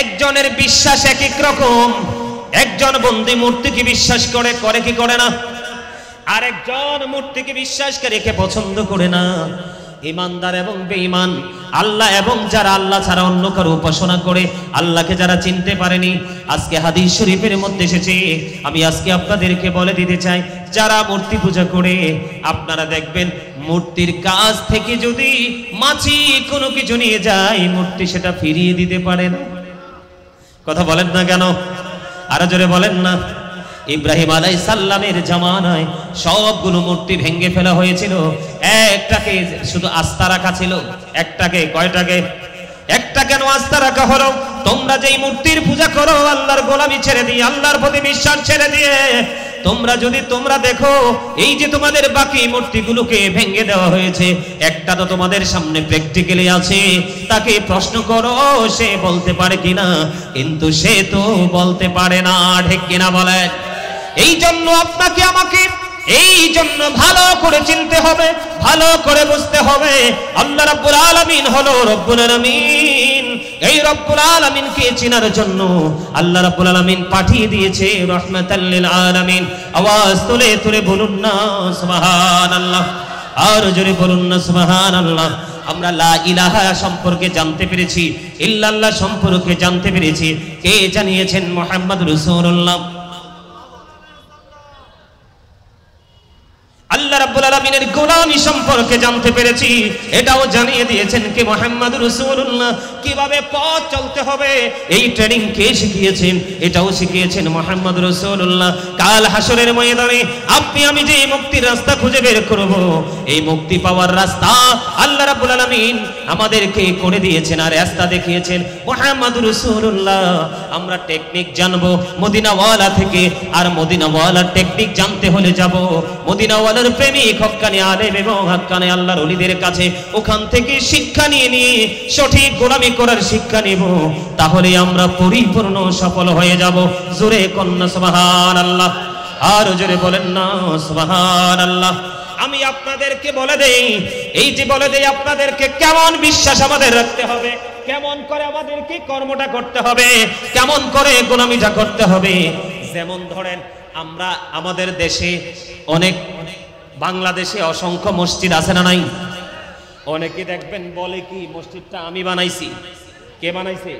একজনের বিশ্বাস এক এক রকম। একজন বন্দী মূর্তিকে বিশ্বাস করে কি করে না? আর একজন মূর্তিকে বিশ্বাস করে রেখে পছন্দ করে না। ইমানদার এবং বেঈমান, আল্লাহ এবং যারা আল্লাহ ছাড়া অন্য কারো উপাসনা করে, আল্লাহকে যারা চিনতে পারেনি। আজকে হাদিস শরীফের মধ্যে এসেছে, আমি আজকে আপনাদেরকে বলে দিতে চাই, যারা মূর্তি পূজা করে, আপনারা দেখবেন মূর্তির কাছ থেকে যদি মাছি কোনো কিছু নিয়ে যায়, মূর্তি সেটা ফিরিয়ে দিতে পারে না। কথা বলেন না কেন? আরো জোরে বলেন না। ইব্রাহিম আলাইহিস সালামের জামানায় সবগুলো মূর্তি ভেঙে ফেলা হয়েছিল, একটাকে শুধু আস্থা রাখা ছিল। একটাকে, কয়টাকে? একটা কেন আস্থা রাখা হলো? তোমরা যেই মূর্তির পূজা করো, আল্লাহর গোলামি ছেড়ে দিয়ে, আল্লাহর প্রতি বিশ্বাস ছেড়ে দিয়ে, তোমরা দেখো এই যে তোমাদের বাকি মূর্তিগুলোকে ভেঙে দেওয়া হয়েছে, একটা তো তোমাদের সামনে প্র্যাকটিক্যালি আছে, তাকে প্রশ্ন করো সে বলতে পারে কিনা, কিন্তু সে তো বলতে পারে না। ঠিক কিনা বলেন? এই জন্য আপনাকে আমাকে এই জন্য ভালো করে চিনতে হবে, ভালো করে বুঝতে হবে, আল্লাহ রাব্বুল আলামিন হলো রব্বুল আলামিন। এই রব্বুল আলামিনকে চেনার জন্য আল্লাহ রাব্বুল আলামিন পাঠিয়ে দিয়েছে রাহমাতাল লিল আলামিন। আওয়াজ তুলে তুলে বলুন না সুবহানাল্লাহ, আর জোরে বলুন না সুবহানাল্লাহ। আমরা লা ইলাহা সম্পর্কে জানতে পেরেছি, ইল্লাল্লাহ সম্পর্কে জানতে পেরেছি। কে জানিয়েছেন? মুহাম্মদ রাসূলুল্লাহ। আল্লাহ রাব্বুল আলামিনের গোলামি সম্পর্কে জানতে পেরেছি, এটাও জানিয়ে দিয়েছেন কে? মুহাম্মদুর রাসূলুল্লাহ। কিভাবে পথ চলতে হবে এই ট্রেনিং কে শিখিয়েছেন? এটাও শিখিয়েছেন মুহাম্মদুর রাসূলুল্লাহ। কাল হাসরের ময়দানে আপনি আমি যে মুক্তির রাস্তা খুঁজে বের করব, এই মুক্তি পাওয়ার রাস্তা আল্লাহ রাব্বুল আলামিন আমাদেরকে করে দিয়েছেন আর রাস্তা দেখিয়েছেন মুহাম্মদুর রাসূলুল্লাহ। আমরা টেকনিক জানবো মদিনাওয়ালা থেকে, আর মদিনাওয়ালার টেকনিক জানতে হলে যাব মদিনাওয়ালা প্রেমিক হক্কানি আলেম এবং হক্কানি আল্লাহর ওলিদের কাছে। ওখান থেকে শিক্ষা নিয়ে সঠিক গোলামি করার শিক্ষা নিব, তাহলে আমরা পরিপূর্ণ সফল হয়ে যাব। জোরে কন্যা সুবহানাল্লাহ, আর জোরে বলেন না সুবহানাল্লাহ। আমি আপনাদেরকে বলে দেই, এই যে বলে দেই আপনাদেরকে, কেমন বিশ্বাস আমাদের রাখতে হবে, কেমন করে আমাদেরকে কর্মটা করতে হবে, কেমন করে গোলামিটা করতে হবে। যেমন ধরেন, আমরা আমাদের দেশে অনেক, বাংলাদেশে অসংখ্য মসজিদ আছে না নাই? অনেকে দেখবেন বলে কি, মসজিদটা আমি বানাইছি। কে বানাইছে?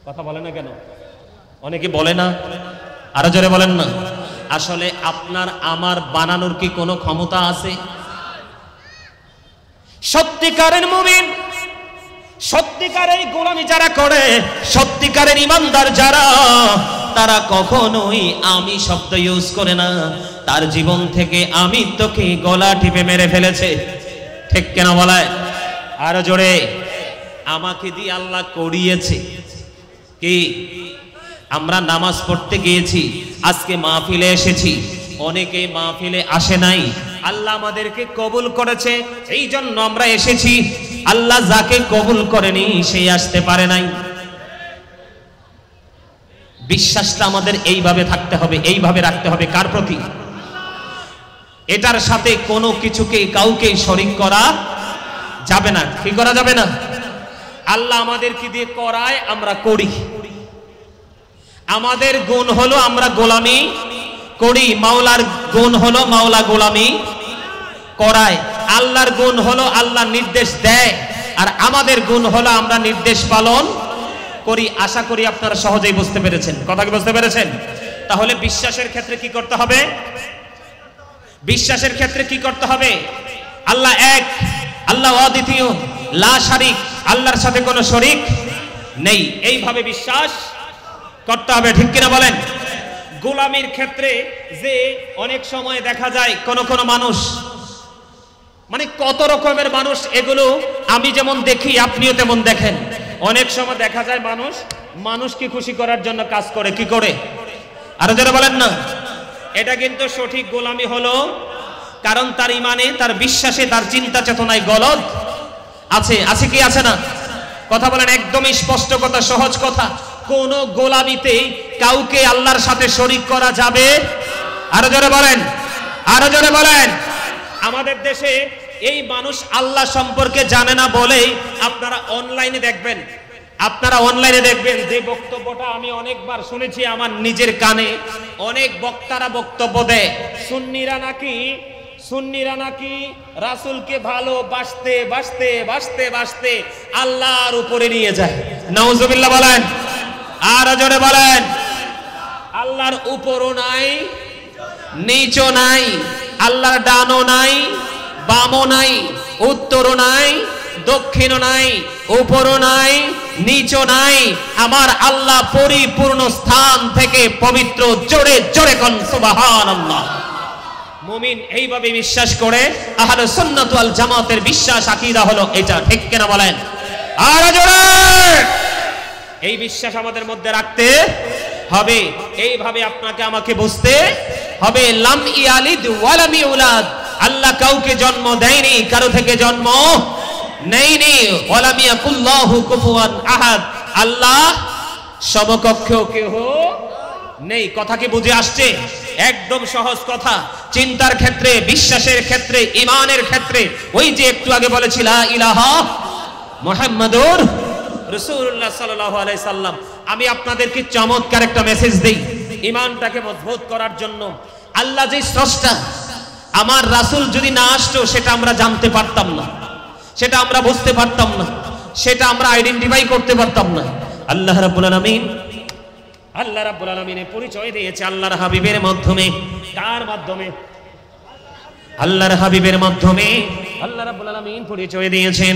কথা বলে না কেন? অনেকে বলে না, আরো জোরে বলেন না। আসলে আপনার আমার বানানোর কি কোনো ক্ষমতা আছে? সত্যিকারের মুমিন, সত্যিকারের গোলামি যারা করে, সত্যিকারের ইমানদার যারা, তারা কখনোই আমি শব্দ ইউজ করে না, তার জীবন থেকে আমি তোকে গলা টিপে মেরে ফেলেছে। ঠিক কেন বলায়? আরো জোরে। আমাকে দিয়ে আল্লাহ করিয়েছে কি? আমরা নামাজ পড়তে গিয়েছি, আজকে মাহফিলে এসেছি, অনেকে মাহফিলে আসে নাই, আল্লাহ আমাদেরকে কবুল করেছে, এই জন্য আমরা এসেছি। আল্লাহ যাকে কবুল করেনি সেই আসতে পারে নাই। বিশ্বাসটা আমাদের এইভাবে থাকতে হবে, এইভাবে রাখতে হবে। কার প্রতি? এটার সাথে কোনো কিছুকে কাউকে শরীক করা যাবে না। কি করা যাবে না? আল্লাহ আমাদেরকে দিয়ে করায়, আমরা করি। আমাদের গুণ হলো আমরা গোলামি করি, মাওলার গুণ হলো মাওলা গোলামি করায়। আল্লাহর গুণ হলো আল্লাহ নির্দেশ দেয়, আর আমাদের গুণ হলো আমরা নির্দেশ পালন করি। আশা করি আপনারা সহজেই বুঝতে পেরেছেন। কথা কি বুঝতে পেরেছেন? তাহলে বিশ্বাসের ক্ষেত্রে কি করতে হবে? বিশ্বাসের ক্ষেত্রে কি করতে হবে? আল্লাহ এক, আল্লাহ অদ্বিতীয়, লা শারিক, আল্লাহর সাথে কোনো শরীক নেই, এইভাবে বিশ্বাস করতে হবে। ঠিক কিনা বলেন? গোলামির ক্ষেত্রে যে অনেক সময় দেখা যায় কোন কোন মানুষ, মানে কত রকমের মানুষ, এগুলো আমি যেমন দেখি আপনিও তেমন দেখেন। অনেক সময় দেখা যায় মানুষ মানুষকে খুশি করার জন্য কাজ করে। কি করে? আরো যারা বলেন না, এটা কিন্তু সঠিক গোলামি হলো, কারণ তার ইমানে, তার বিশ্বাসে, তার চিন্তা চেতনায় গলদ আছে। আছে কি আছে না? কথা বলেন, একদমই স্পষ্ট কথা, সহজ কথা। কোন গোলামিতে কাউকে আল্লাহর সাথে শরীক করা যাবে? আরো জোরে বলেন, আরো জোরে বলেন। আমাদের দেশে এই মানুষ আল্লাহ সম্পর্কে জানে না বলেই আপনারা অনলাইনে দেখবেন, যে বক্তব্যটা আমি অনেকবার শুনেছি আমার নিজের কানে। অনেক বক্তারা বক্তব্য দেয়, সুন্নিরা নাকি রাসূলকে ভালোবাসতে বাসতে বাসতে বাসতে আল্লাহর উপরে নিয়ে যায়। নাউজুবিল্লাহ বলেন, আর জোরে বলেন। আল্লাহর উপরও নাই, নিচও নাই, আল্লাহর ডানও নাই, বামও নাই, উত্তরও নাই, দক্ষিণও নাই, উপরও নাই, নিচও নাই। আমার আল্লাহ পরিপূর্ণ স্থান থেকে পবিত্র। জোরে জোরে কোন সুবহানাল্লাহ। মুমিন এইভাবে বিশ্বাস করে। আহলে সুন্নাত ওয়াল জামাতের বিশ্বাস, আকীদা হলো এটা। ঠিক কিনা বলেন? আর জোরে। এই বিশ্বাস আমাদের মধ্যে রাখতে হবে। এইভাবে আপনাকে আমাকে বুঝতে হবে। লাম ইয়ালিদ ওয়া লাম ইউলাদ, আল্লাহ কাউকে জন্ম দেয়নি, কারো থেকে জন্ম নেয়নি। ওয়া লাম ইয়াকুল্লাহু কুফুয়ান আহাদ, আল্লাহ সমকক্ষ কেহ নেই। কথা কি বুঝে আসছে? একদম সহজ কথা। চিন্তার ক্ষেত্রে, বিশ্বাসের ক্ষেত্রে, ঈমানের ক্ষেত্রে, ওই যে একটু আগে বলেছি লা ইলাহা মুহাম্মাদুর রাসূলুল্লাহ সাল্লাল্লাহু আলাইহি সাল্লাম। আমি আপনাদেরকে চমৎকার একটা মেসেজ দেই ঈমানটাকে মজবুত করার জন্য। আল্লাহ যে স্রষ্টা, আমার রাসূল যদি না আসতো সেটা আমরা জানতে পারতাম না, সেটা আমরা বুঝতে পারতাম না, সেটা আমরা আইডেন্টিফাই করতে পারতাম না। আল্লাহ রাব্বুল আলামিন, আল্লাহ রাব্বুল আলামিনের পরিচয় দিয়েছে আল্লাহর হাবিবের মাধ্যমে। কার মাধ্যমে? আল্লাহর হাবিবের মাধ্যমে আল্লাহ রাব্বুল আলামিন পরিচয় দিয়েছেন।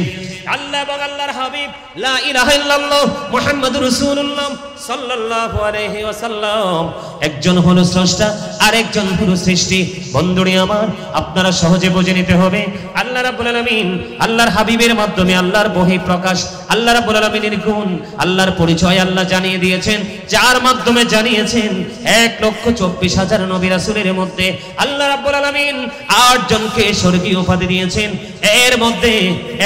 আল্লাহ এবং আল্লাহর হাবিব লা ইলাহা ইল্লাল্লাহ মুহাম্মাদুর রাসূলুল্লাহ সাল্লাল্লাহু আলাইহি ওয়াসাল্লাম, একজন হলো স্রষ্টা আর একজন হলো সৃষ্টি। বন্ধুরে আমার, আপনারা সহজে বুঝে নিতে হবে। আল্লাহ রাব্বুল আলামিন আল্লাহর হাবিবের মাধ্যমে আল্লাহর বহিঃপ্রকাশ, আল্লাহ রাব্বুল আলামিনের গুণ, আল্লাহর পরিচয় আল্লাহ জানিয়ে দিয়েছেন। যার মাধ্যমে জানিয়েছেন 1,24,000 নবী রাসূলের মধ্যে আল্লাহ রাব্বুল আলামিন 8 জনকে স্বর্গীয় উপাধি দিয়েছেন। এর মধ্যে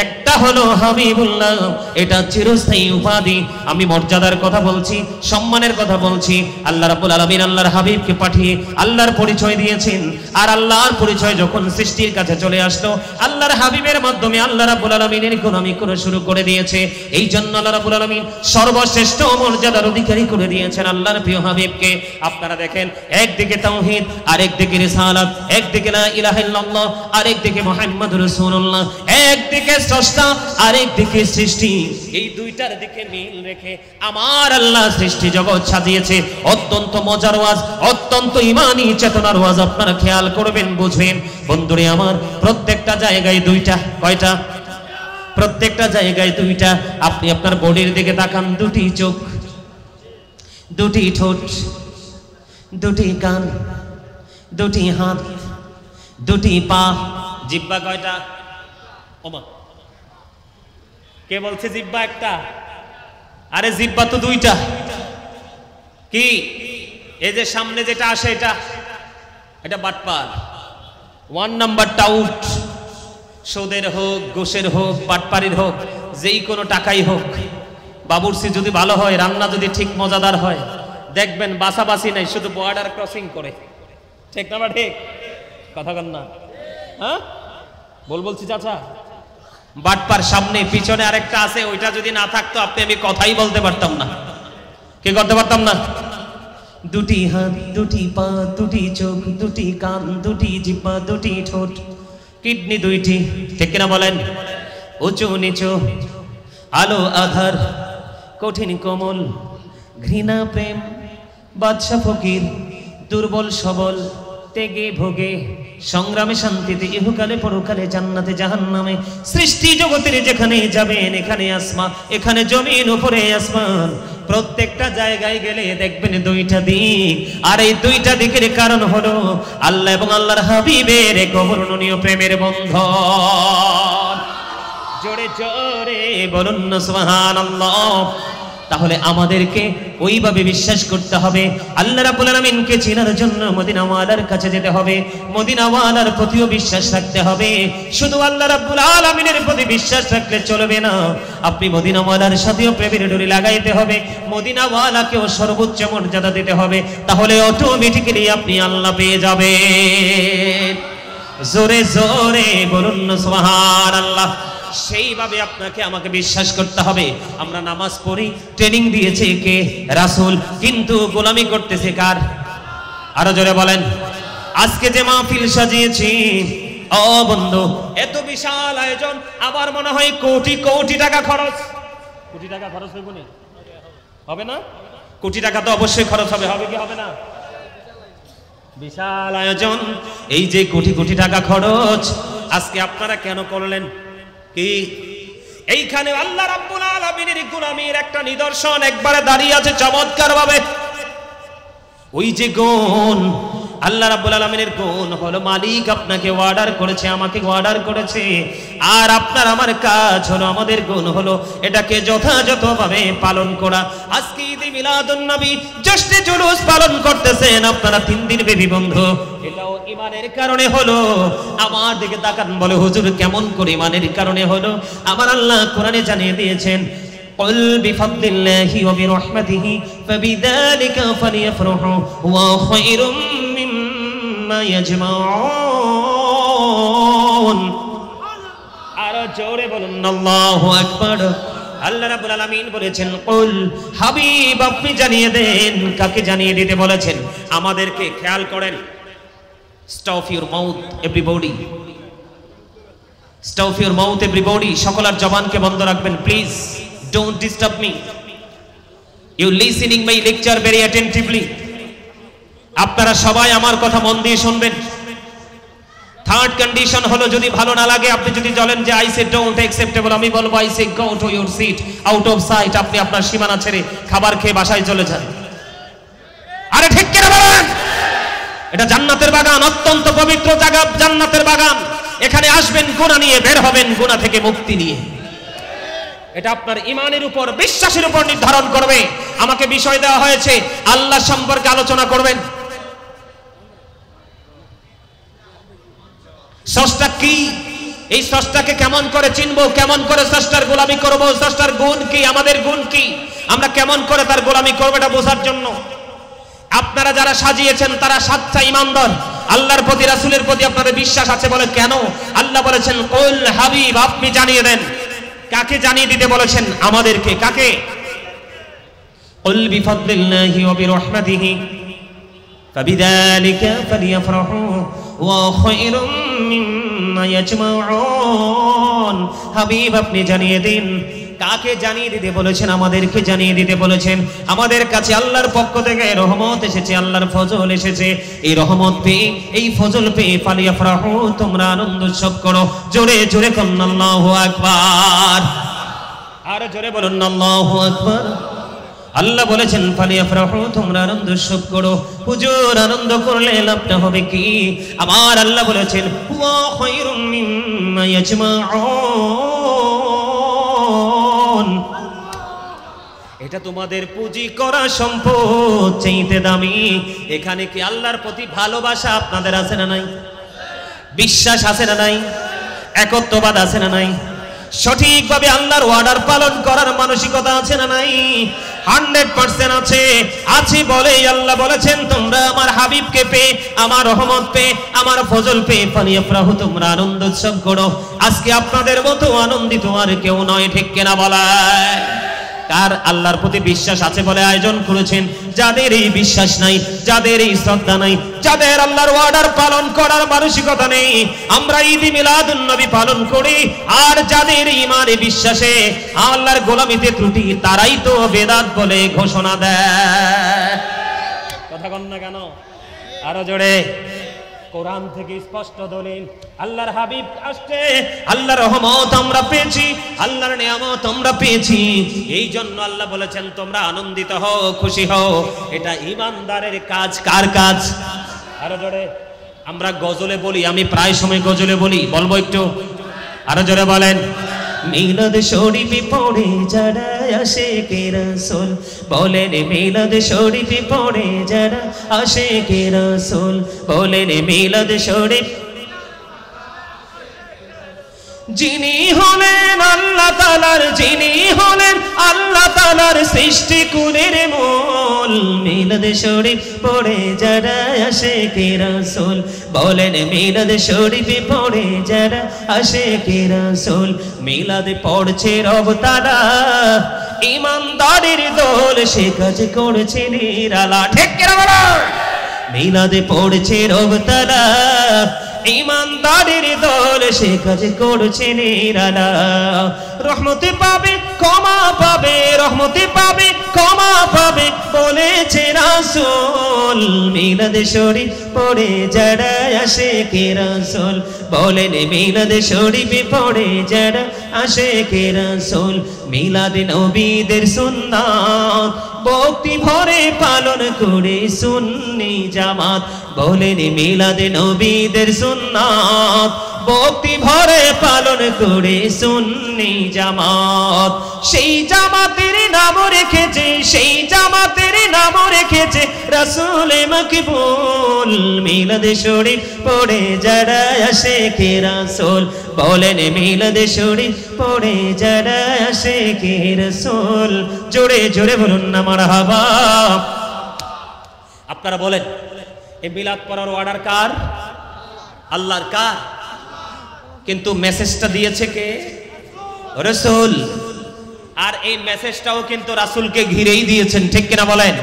একটা হলো হাবিবুল্লাহ, এটা চিরস্থায়ী উপাধি। আমি মর্যাদার কথা বলছি, সম্মানের কথা বলছি। আল্লাহ রাব্বুল আলামিন আল্লাহর হাবিবকে পাঠিয়ে আল্লাহর পরিচয় দিয়েছেন। আর আল্লাহর পরিচয় যখন সৃষ্টির কাছে চলে আসলো, আল্লাহর হাবিবের মাধ্যমে আল্লাহ রাব্বুল আলামিনের গোলামি করে শুরু করে দিয়েছে। এই জন্য আল্লাহ রাব্বুল আলামিন সর্বশ্রেষ্ঠ মর্যাদার অধিকারী করে দিয়েছেন আল্লাহর প্রিয় হাবিবকে। আপনারা দেখেন, একদিকে তাওহীদ, আরেকদিকে রিসালাত, একদিকে লা ইলাহা ইল্লাল্লাহ, আরেকদিকে মুহাম্মাদুর রাসূলুল্লাহ, একদিকে স্রষ্টা, আরেকদিকে সৃষ্টি। এই দুইটার দিকে মিল রেখে আমার আল্লাহ সৃষ্টি জগৎ সাজিয়েছে। অত্যন্ত মজার ওয়াজ, অত্যন্ত ঈমানি চেতনার ওয়াজ। আপনারা খেয়াল করবেন, বুঝবেন। বন্ধুরে আমার, প্রত্যেকটা জায়গায় দুইটা, কয়টা? প্রত্যেকটা জায়গায় দুইটা। আপনি আপনার বডির দিকে তাকান, দুটি চোখ, দুটি ঠোঁট, দুটি কান, দুটি হাত, দুটি পা, জিহ্বা কয়টা? ওমা, কে বলছে জিহ্বা একটা? আরে জিহ্বা তো দুইটা। কি এই যে সামনে যেটা আসে এটা বাটপার, 1 নাম্বার টাউট। সুদের হোক, ঘুষের হোক, বাটপারির হোক, যেই কোনো টাকাই হোক, বাবুর্চি যদি ভালো হয়, রান্না যদি ঠিক মজাদার হয়, দেখবেন বাসাবাসি নাই, শুধু বর্ডার ক্রসিং করে। ঠিক না? ঠিক কথা বল না? হ্যাঁ বলছি চাচা, বাটপার সামনে পিছনে আরেকটা আছে, ওইটা যদি না থাকতো আপনি আমি কথাই বলতে পারতাম না। কি করতে পারতাম না? দুটি হাত, দুটি পা, দুটি চোখ, দুটি কান, দুটি জিহ্বা, দুটি ঠোঁট, কিডনি দুইটি। ঠিক কিনা বলেন? উঁচু নিচু, আলো আধার, কঠিন কোমল, ঘৃণা প্রেম, বাদশা ফকির, দুর্বল সবল, তেগে ভোগে, সংগ্রামে শান্তিতে, ইহকালে পরকালে, জান্নাতে জাহান্নামে, সৃষ্টি জগতের যেখানে যাবেন, এখানে আসমান, এখানে জমিন, উপরে আসমান, প্রত্যেকটা জায়গায় গেলে দেখবেন দুইটা দিক। আর এই দুইটা দিকের কারণ হলো আল্লাহ এবং আল্লাহর হাবিবের এক অবর্ণনীয় প্রেমের বন্ধন। জোরে জোরে বলুন না সুবহানাল্লাহ। তাহলে আমাদেরকে ওইভাবে বিশ্বাস করতে হবে। আল্লাহ রাব্বুল আলামিনকে চেনার জন্য মদিনাওয়ালার কাছে যেতে হবে, মদিনাওয়ালার প্রতিও বিশ্বাস রাখতে হবে। শুধু আল্লাহ রাব্বুল আলামিনের প্রতি বিশ্বাস রাখলে চলবে না, আপনি মদিনাওয়ালার সাথেও প্রেমের ডোরি লাগাইতে হবে, মদিনাওয়ালাকেও সর্বোচ্চ মর্যাদা দিতে হবে। তাহলে অটোমেটিক্যালি আপনি আল্লাহ পেয়ে যাবেন। জোরে জোরে বলুন না সুবহানাল্লাহ। সেইভাবে আপনাকে আমাকে বিশ্বাস করতে হবে। আমরা নামাজ পড়ি, ট্রেনিং দিয়েছে কে? রাসূল, কিন্তু গোলামি করতেছে কার? আরো জোরে বলেন। আজকে যে মাহফিল সাজিয়েছি, ও বন্ধু, এত বিশাল আয়োজন, আবার মনে হয় কোটি কোটি টাকা খরচ। কোটি টাকা খরচ হইব না? হবে না? কোটি টাকা তো অবশ্যই খরচ হবে। হবে কি হবে না? বিশাল আয়োজন, এই যে কোটি কোটি টাকা খরচ, আজকে আপনারা কেন করলেন? কি এইখানে আল্লাহ রাব্বুল আলামিনের গোলামীর একটা নিদর্শন একবারে দাঁড়িয়ে আছে চমৎকার ভাবে। ওই যে গুণ, আল্লাহ রাব্বুল আলামিনের গুণ হলো মালিক আপনাকে অর্ডার করেছে, আমাকে অর্ডার করেছে, আর আপনার আমার কাজ হলো, আমাদের গুণ হলো এটাকে যথাযথভাবে পালন করা। আজকে ঈদে মিলাদুন নবী, জশ্নে জুলুস পালন করতেছেন আপনারা 3 দিন ব্যাপী বন্ধু। এটাও ঈমানের কারণে হলো। আমার দিকে তাকান, বলে হুজুর কেমন করে? ঈমানের কারণে হলো। আমার আল্লাহ কোরআনে জানিয়ে দিয়েছেন, قل بفضل الله وبرحمته فبذلك فليفرحوا هو خير مما يجمعون। আর জোরে বলুন আল্লাহু আকবার। আল্লাহ রাব্বুল আলামিন বলেছেন, কুল, হাবিব আপনি জানিয়ে দেন। কাকে জানিয়ে দিতে বলেছেন? আমাদেরকে। খেয়াল করেন, stop your mouth everybody, stop your mouth everybody. সকলের জবানকে বন্ধ রাখবেন please. Don't disturb me. You listening my lecture very attentively. আপনারা সবাই আমার কথা মন দিয়ে শুনবেন। থার্ড কন্ডিশন হলো, যদি ভালো না লাগে, আপনি যদি বলেন যে I say don't acceptable, আমি বলবো I say go to your seat, out of sight। আপনি আপনার সীমানা ছেড়ে খাবার খেয়ে বাসায় চলে যান। আরে ঠিক কিনা বলেন? এটা জান্নাতের বাগান, অত্যন্ত পবিত্র জায়গা, জান্নাতের বাগান। এখানে আসবেন গুনাহ নিয়ে, বের হবেন গুনাহ থেকে মুক্তি নিয়ে। এটা আপনার ঈমানের উপর, বিশ্বাসের উপর নির্ধারণ করবে। আমাকে বিষয় দেওয়া হয়েছে আল্লাহ সম্পর্কে আলোচনা করবেন। স্রষ্টা কি? এই স্রষ্টাকে কেমন করে চিনবো? কেমন করে স্রষ্টার গোলামি করব? স্রষ্টার গুণ কি? আমাদের গুণ কি? আমরা কেমন করে তার গোলামি করব, এটা বোঝার জন্য আপনারা যারা সাজিয়েছেন তারা সচ্চা ঈমানদার, আল্লাহর প্রতি, রাসূলের প্রতি আপনাদের বিশ্বাস আছে। বলে কেন? আল্লাহ বলেছেন, কুল, হাবিব আপনি জানিয়ে দেন। কাকে জানিয়ে দিতে বলেছেন? আমাদেরকে। কাকে? কুল বিফাদলিল্লাহি ওয়া বিরহমাতিহি ফাবিযালিকা ফালিয়াফরাহু ওয়া খায়রুম মিম্মা ইয়াজমাউন। হাবিব আপনি জানিয়ে দিন। কাকে জানিয়ে দিতে বলেছেন? আমাদেরকে জানিয়ে দিতে বলেছেন। আমাদের কাছে আল্লাহর পক্ষ থেকে রহমত এসেছে, আল্লাহর ফজল এসেছে। এই রহমত পেয়ে, এই ফজল পেয়ে ফালিয়াফরাহু, তোমরা আনন্দ উৎসব করো। জোরে জোরে বলুন আল্লাহু আকবার। আর জোরে বলুন আল্লাহু আকবার। আল্লাহ বলেছেন ফালিয়াফরাহু, তোমরা আনন্দ উৎসব করো। হুজুর আনন্দ করলে লাভটা হবে কি? আমার আল্লাহ বলেছেন ওয়া খায়রুম মিম্মা ইয়াজমাউন, এটা তোমাদের পুঁজি করা সম্পদ চাইতে দামি। এখানে কি আল্লাহর প্রতি ভালোবাসা আপনাদের আছে না নাই? বিশ্বাস আছে না নাই? একত্ববাদ আছে না নাই? সঠিকভাবে আল্লাহর ওয়ার্ডার পালন করার মানসিকতা আছে না নাই? 100% আছে। আছে বলেই আল্লাহ বলেছেন তোমরা আমার হাবিবকে পেয়ে, আমার রহমত পেয়ে, আমার ফজল পেয়ে ফালিয়াফরাহু, তোমরা আনন্দ উৎসব করো। আজকে আপনাদের মতো আনন্দিত আর কেউ নয়, ঠিক কিনা বলায়? কার আল্লাহর প্রতি বিশ্বাস আছে বলে আয়োজন করেছেন? যাদের এই বিশ্বাস নাই, যাদের এই শ্রদ্ধা নাই, যাদের আল্লাহর ওয়ার্ডার পালন করার মানসিকতা নেই, আমরা ঈদ মিলাদুন নবী পালন করি। আর যাদের ঈমানে বিশ্বাসে আল্লাহর গোলামিতে ত্রুটি, তারাই তো বেদাত বলে ঘোষণা দেয়। কথা কন না কেন? আরো জোরে। কোরআন থেকে স্পষ্ট দলিল, আল্লাহর হাবিব আসছে, আল্লাহর রহমত আমরা পেয়েছি, আল্লাহর নিয়ামত আমরা পেয়েছি। এই জন্য আল্লাহ বলেছেন তোমরা আনন্দিত হও, খুশি হও। এটা ঈমানদারের কাজ। কার কাজ? আরো জোরে। আমরা গজলে বলি, আমি প্রায় সময় গজলে বলি, বলবো একটু? আরো জোরে বলেন। মিলাদ শরীফে পড়ে যারা আশিকে রাসূল, বলেন মিলাদ শরীফে পড়ে যারা আশিকে রাসূল, বলেন মিলাদ শরীফ। যিনি হলেন আল্লাহ তাআলার, যিনি হলেন আল্লাহ তাআলার সৃষ্টি কুলের মূল, মিলাদ শরীফ পড়ে যারা আশিকে রাসূল, বলেন মিলাদ শরীফে পড়ে যারা আশিকে রাসূল। মিলাদ পড়ছে রব তাআলা, ঈমানদারের দল সে কাজ করছে নিরালা, ঠিক কিনা বলো? মিলাদে পড়ছে রব তাআলা, ঈমানদারের দল সে কাজ করছে নিরালা। রহমতে পাবে, ক্ষমা পাবে, রহমতে পাবে, ক্ষমা পাবে বলেছে রাসূল। মিলাদ শরীফ পড়ে যারা আশিকে রাসূল, বলেন মিলাদ শরীফে পড়ে যারা আশিকে রাসূল। মিলাদ নবীদের সুন্নাত ভক্তি ভরে পালন করে সুন্নি জামাত, বলেন মিলাদ নবীদের সুন্নাত ভক্তি ভরে পালন করে সুন্নি জামাত। সেই জামাতের নাম রেখেছে, সেই জামাতের নাম রেখেছে রাসূল মকবুল। মিলাদ শরীফ পড়ে যারা আশিকে রাসূল, বলেন মিলাদ শরীফ পড়ে যারা আশিকে রাসূল। জোরে জোরে বলুন না মারহাবা। আপনারা বলেন এই মিলাদ পড়ার অর্ডার কার? আল্লাহর। কার? কিন্তু মেসেজটা দিয়েছে কে? রাসূল। আর এই মেসেজটাও কিন্তু রাসূলকে ঘিরেই দিয়েছেন, ঠিক কিনা বলেন?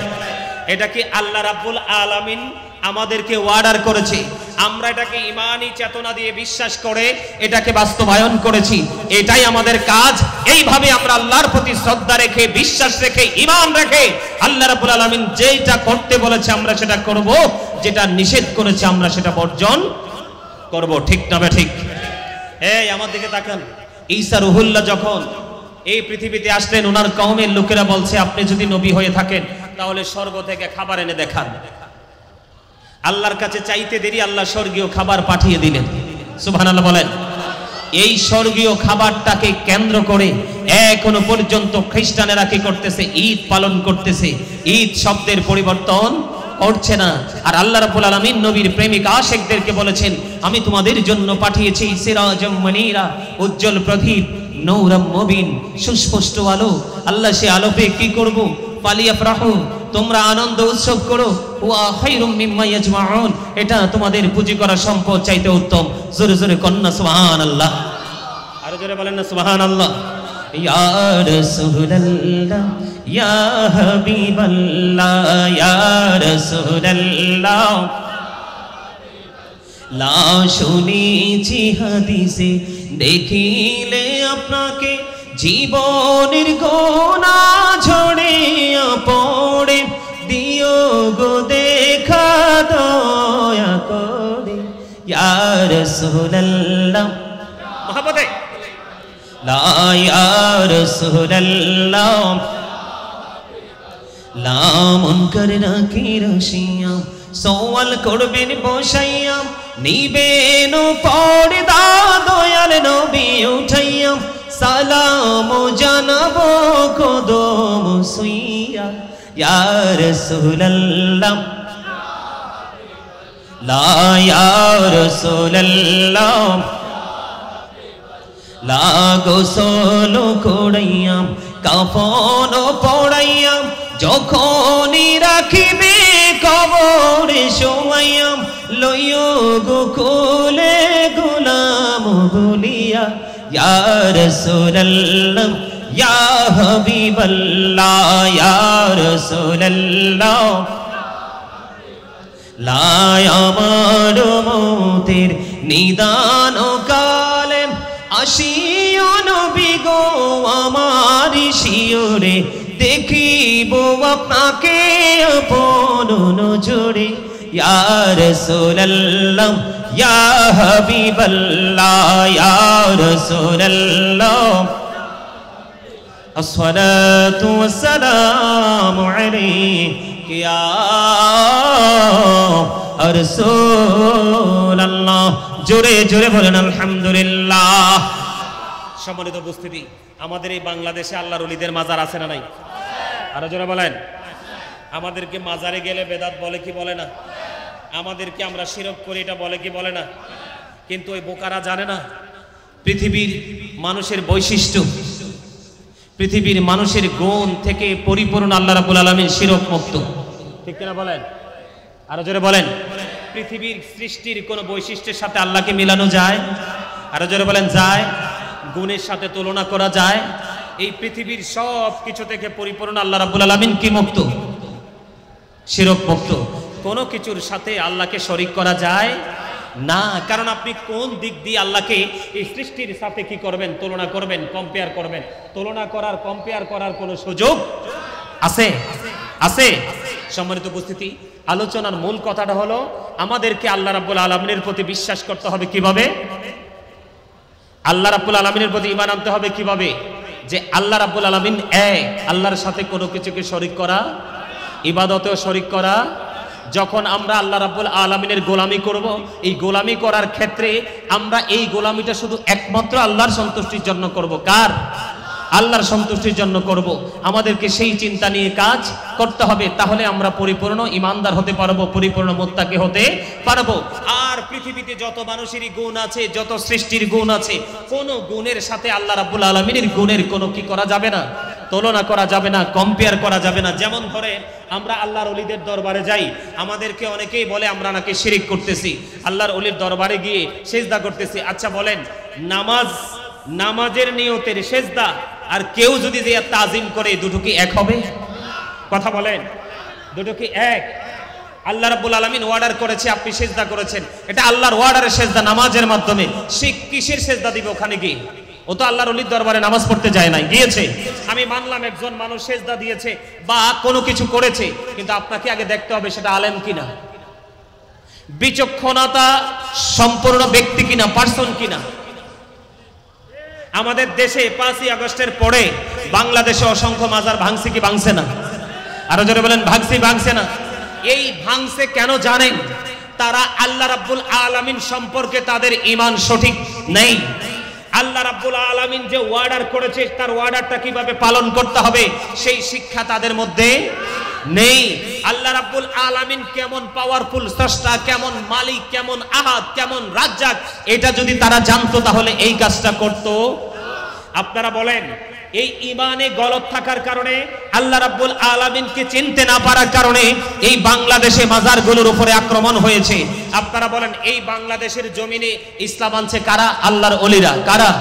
এটা কি আল্লাহ রাব্বুল আলামিন আমাদেরকে অর্ডার করেছে, আমরা এটাকে ঈমানি চেতনা দিয়ে বিশ্বাস করে এটাকে বাস্তবায়ন করেছি। এটাই আমাদের কাজ। এইভাবে আমরা আল্লাহর প্রতি শ্রদ্ধা রেখে, বিশ্বাস রেখে, ঈমান রেখে আল্লাহ রাব্বুল আলামিন যেটা করতে বলেছে আমরা সেটা করব, যেটা নিষেধ করেছে আমরা সেটা বর্জন করব, ঠিক না ঠিক? এই আমার দিকে তাকান। ঈসা রুহুল্লাহ যখন এই পৃথিবীতে আসলেন, ওনার কওমের লোকেরা বলছে আপনি যদি নবী হয়ে থাকেন তাহলে স্বর্গ থেকে খাবার এনে দেখান। আল্লাহর কাছে চাইতে দেরি আল্লাহ স্বর্গীয় খাবার পাঠিয়ে দিলেন। সুবহানাল্লাহ বলেন। এই স্বর্গীয় খাবারটাকে কেন্দ্র করে এখনো পর্যন্ত খ্রিস্টানেরা কি করতেছে? ঈদ পালন করতেছে। ঈদ শব্দের পরিবর্তন করছে না। আর আল্লাহ রাব্বুল আলামিন নবীর প্রেমিক আশিকদেরকে বলেছেন আমি তোমাদের জন্য পাঠিয়েছি সিরাজাম মুনীরা, উজ্জ্বল প্রদীপ, নূরাম মুবিন, সুস্পষ্ট আলো। আল্লাহ সে আলোতে কি করব? ফালিয়াফরাহু, তোমরা আনন্দ উৎসব করো। ওয়া খায়রুম মিম্মা ইয়াজমাউন, এটা তোমাদের পুঁজি করা সম্পদ চাইতে উত্তম। জোরে জোরে কন্না সুবহানাল্লাহ। আরো জোরে বলেন না সুবহানাল্লাহ। ইয়া রাসূলুল্লাহ, ইয়া হাবিবাল্লাহ, ইয়া রাসূলুল্লাহ, লা শুনেছি হাদিসে দেখিলে আপনাকে জীবনের গোনা ঝরিয়া পড়ে, দিও গো দেখা দয়া করে। ইয়া রাসূলুল্লাহ, মহব্বতে লা, ইয়া রাসূলুল্লাহ, লা মুনকার নাকির আসিয়া সওয়াল করবেন বসাইয়া নিবেন পর্দা দয়াল নবী উঠাইয়া সালাম জানাবো কদম সুইয়া ইয়া রাসূলুল্লাহ লা ইয়া রাসূলুল্লাহ লা গোসল করাইয়া কাফন পড়াইয়া যখনই রাখিবে কবরে শোয়াইয়া লইও গোকুলে গোলাম বলিয়া ইয়া রাসূলুল্লাহ ইয়া হাবিবাল্লাহ ইয়া রাসূলুল্লাহ লা আমার মৌতের নিদান কালে আসিও নবী গো আমার শিয়রে দেখিব আপনাকে আপন নজরে ইয়া রাসূলুল্লাহ ইয়া হাবিবাল্লাহ ইয়া রাসূলুল্লাহ আসসালাতু ওয়াসসালামু আলাইকা ইয়া রাসূলুল্লাহ জোরে জোরে বলেন আলহামদুলিল্লাহ। সম্মানিত উপস্থিতি, আমাদের এই বাংলাদেশে আল্লাহর ওলিদের মাজার আছে না নাই? আরো জোরে বলেন। আমাদেরকে মাজারে গেলে বেদাত বলে কি বলে না? আমাদেরকে আমরা শিরক করি এটা বলে কি বলে না? কিন্তু ওই বোকারা জানে না পৃথিবীর মানুষের বৈশিষ্ট্য, পৃথিবীর মানুষের গুণ থেকে পরিপূর্ণ আল্লাহ রাব্বুল আলামিন শিরক মুক্ত। ঠিক কিনা বলেন? আরো জোরে বলেন। পৃথিবীর সৃষ্টির কোন বৈশিষ্ট্যের সাথে আল্লাহকে মিলানো যায়? আরো জোরে বলেন যায়? গুণের সাথে তুলনা করা যায়? এই পৃথিবীর সব কিছু থেকে পরিপূর্ণ আল্লাহ রাব্বুল আলামিন কি মুক্ত? শিরক মুক্ত। কোনো কিছুর সাথে আল্লাহকে শরীক করা যায় না, কারণ আপনি কোন দিক দিয়ে আল্লাহকে এই সৃষ্টির সাথে কি করবেন? তুলনা করবেন, কম্পেয়ার করবেন। তুলনা করার, কম্পেয়ার করার কোনো সুযোগ আছে? আছে? সম্মানিত উপস্থিতি, আলোচনার মূল কথাটা হলো আমাদেরকে আল্লাহ রাব্বুল আলামিনের প্রতি বিশ্বাস করতে হবে কিভাবে? আল্লাহ রাব্বুল আলামিনের প্রতি ঈমান আনতে হবে কিভাবে? যে আল্লাহ রাব্বুল আলামিন এক, আল্লাহর সাথে কোনো কিছুকে শরীক করা, ইবাদতেও শরীক করা। যখন আমরা আল্লাহ রাব্বুল আলামিনের গোলামি করব, এই গোলামি করার ক্ষেত্রে আমরা এই গোলামিটা শুধু একমাত্র আল্লাহর সন্তুষ্টির জন্য করব। কার? আল্লাহর সন্তুষ্টির জন্য করব। আমাদেরকে সেই চিন্তা নিয়ে কাজ করতে হবে, তাহলে আমরা পরিপূর্ণ ইমানদার হতে পারবো, পরিপূর্ণ মুত্তাকি হতে পারবো। আর পৃথিবীতে যত মানুষেরই গুণ আছে, যত সৃষ্টির গুণ আছে, কোন গুণের সাথে আল্লাহ রাব্বুল আলামিনের গুণের কোনো কি করা যাবে না? তুলনা করা যাবে না, কম্পেয়ার করা যাবে না। যেমন ধরে আমরা আল্লাহর ওলিদের দরবারে যাই, আমাদেরকে অনেকেই বলে আমরা নাকি শিরিক করতেছি, আল্লাহর ওলির দরবারে গিয়ে সেজদা করতেছি। আচ্ছা বলেন, নামাজের নিয়তের সেজদা আর কেউ যদি যে তাজিম করে, দুটো কি এক হবে? কথা বলেন, দুটো কি এক? আল্লাহ রাব্বুল আলামিন অর্ডার করেছে, আপনি সেজদা করেছেন, এটা আল্লাহর অর্ডারের সেজদা নামাজের মাধ্যমে। সে কিসের সেজদা দিবে ওখানে গিয়ে? ও তো আল্লাহর ওলির দরবারে নামাজ পড়তে যায় নাই, গিয়েছে। আমি মানলাম একজন মানুষ সেজদা দিয়েছে বা কোনো কিছু করেছে, কিন্তু আপনাকে আগে দেখতে হবে সেটা আলেম কিনা, বিচক্ষণতা সম্পূর্ণ ব্যক্তি কিনা, পার্সন কিনা। আমাদের দেশে 5ই আগস্টের পরে বাংলাদেশে অসংখ্য মাজার ভাঙছে কি ভাঙছে না? আরো জোরে বলেন, ভাঙছে ভাঙছে না? এই ভাঙছে কেন জানেন? তারা আল্লাহ রাব্বুল আলামিন সম্পর্কে তাদের ঈমান সঠিক নেই। আল্লাহ রাব্বুল আলামিন যে অর্ডার করেছে তার অর্ডারটা কিভাবে পালন করতে হবে সেই শিক্ষা তাদের মধ্যে নেই। আল্লাহ রাব্বুল আলামিন কেমন পাওয়ারফুল স্রষ্টা, কেমন মালিক, কেমন আহাদ, কেমন রাজ্জাক, এটা যদি তারা জানতো তাহলে এই কাজটা করত। আপনারা বলেন, এই ঈমানে গলত থাকার কারণে, আল্লাহ রাব্বুল আলামিনকে চিনতে না পারার কারণে এই বাংলাদেশে মাজারগুলোর উপরে আক্রমণ হয়েছে। আপনারা বলেন, এই বাংলাদেশের জমিনে ইসলাম আনছে কারা? আল্লাহর ওলিরা। কারা?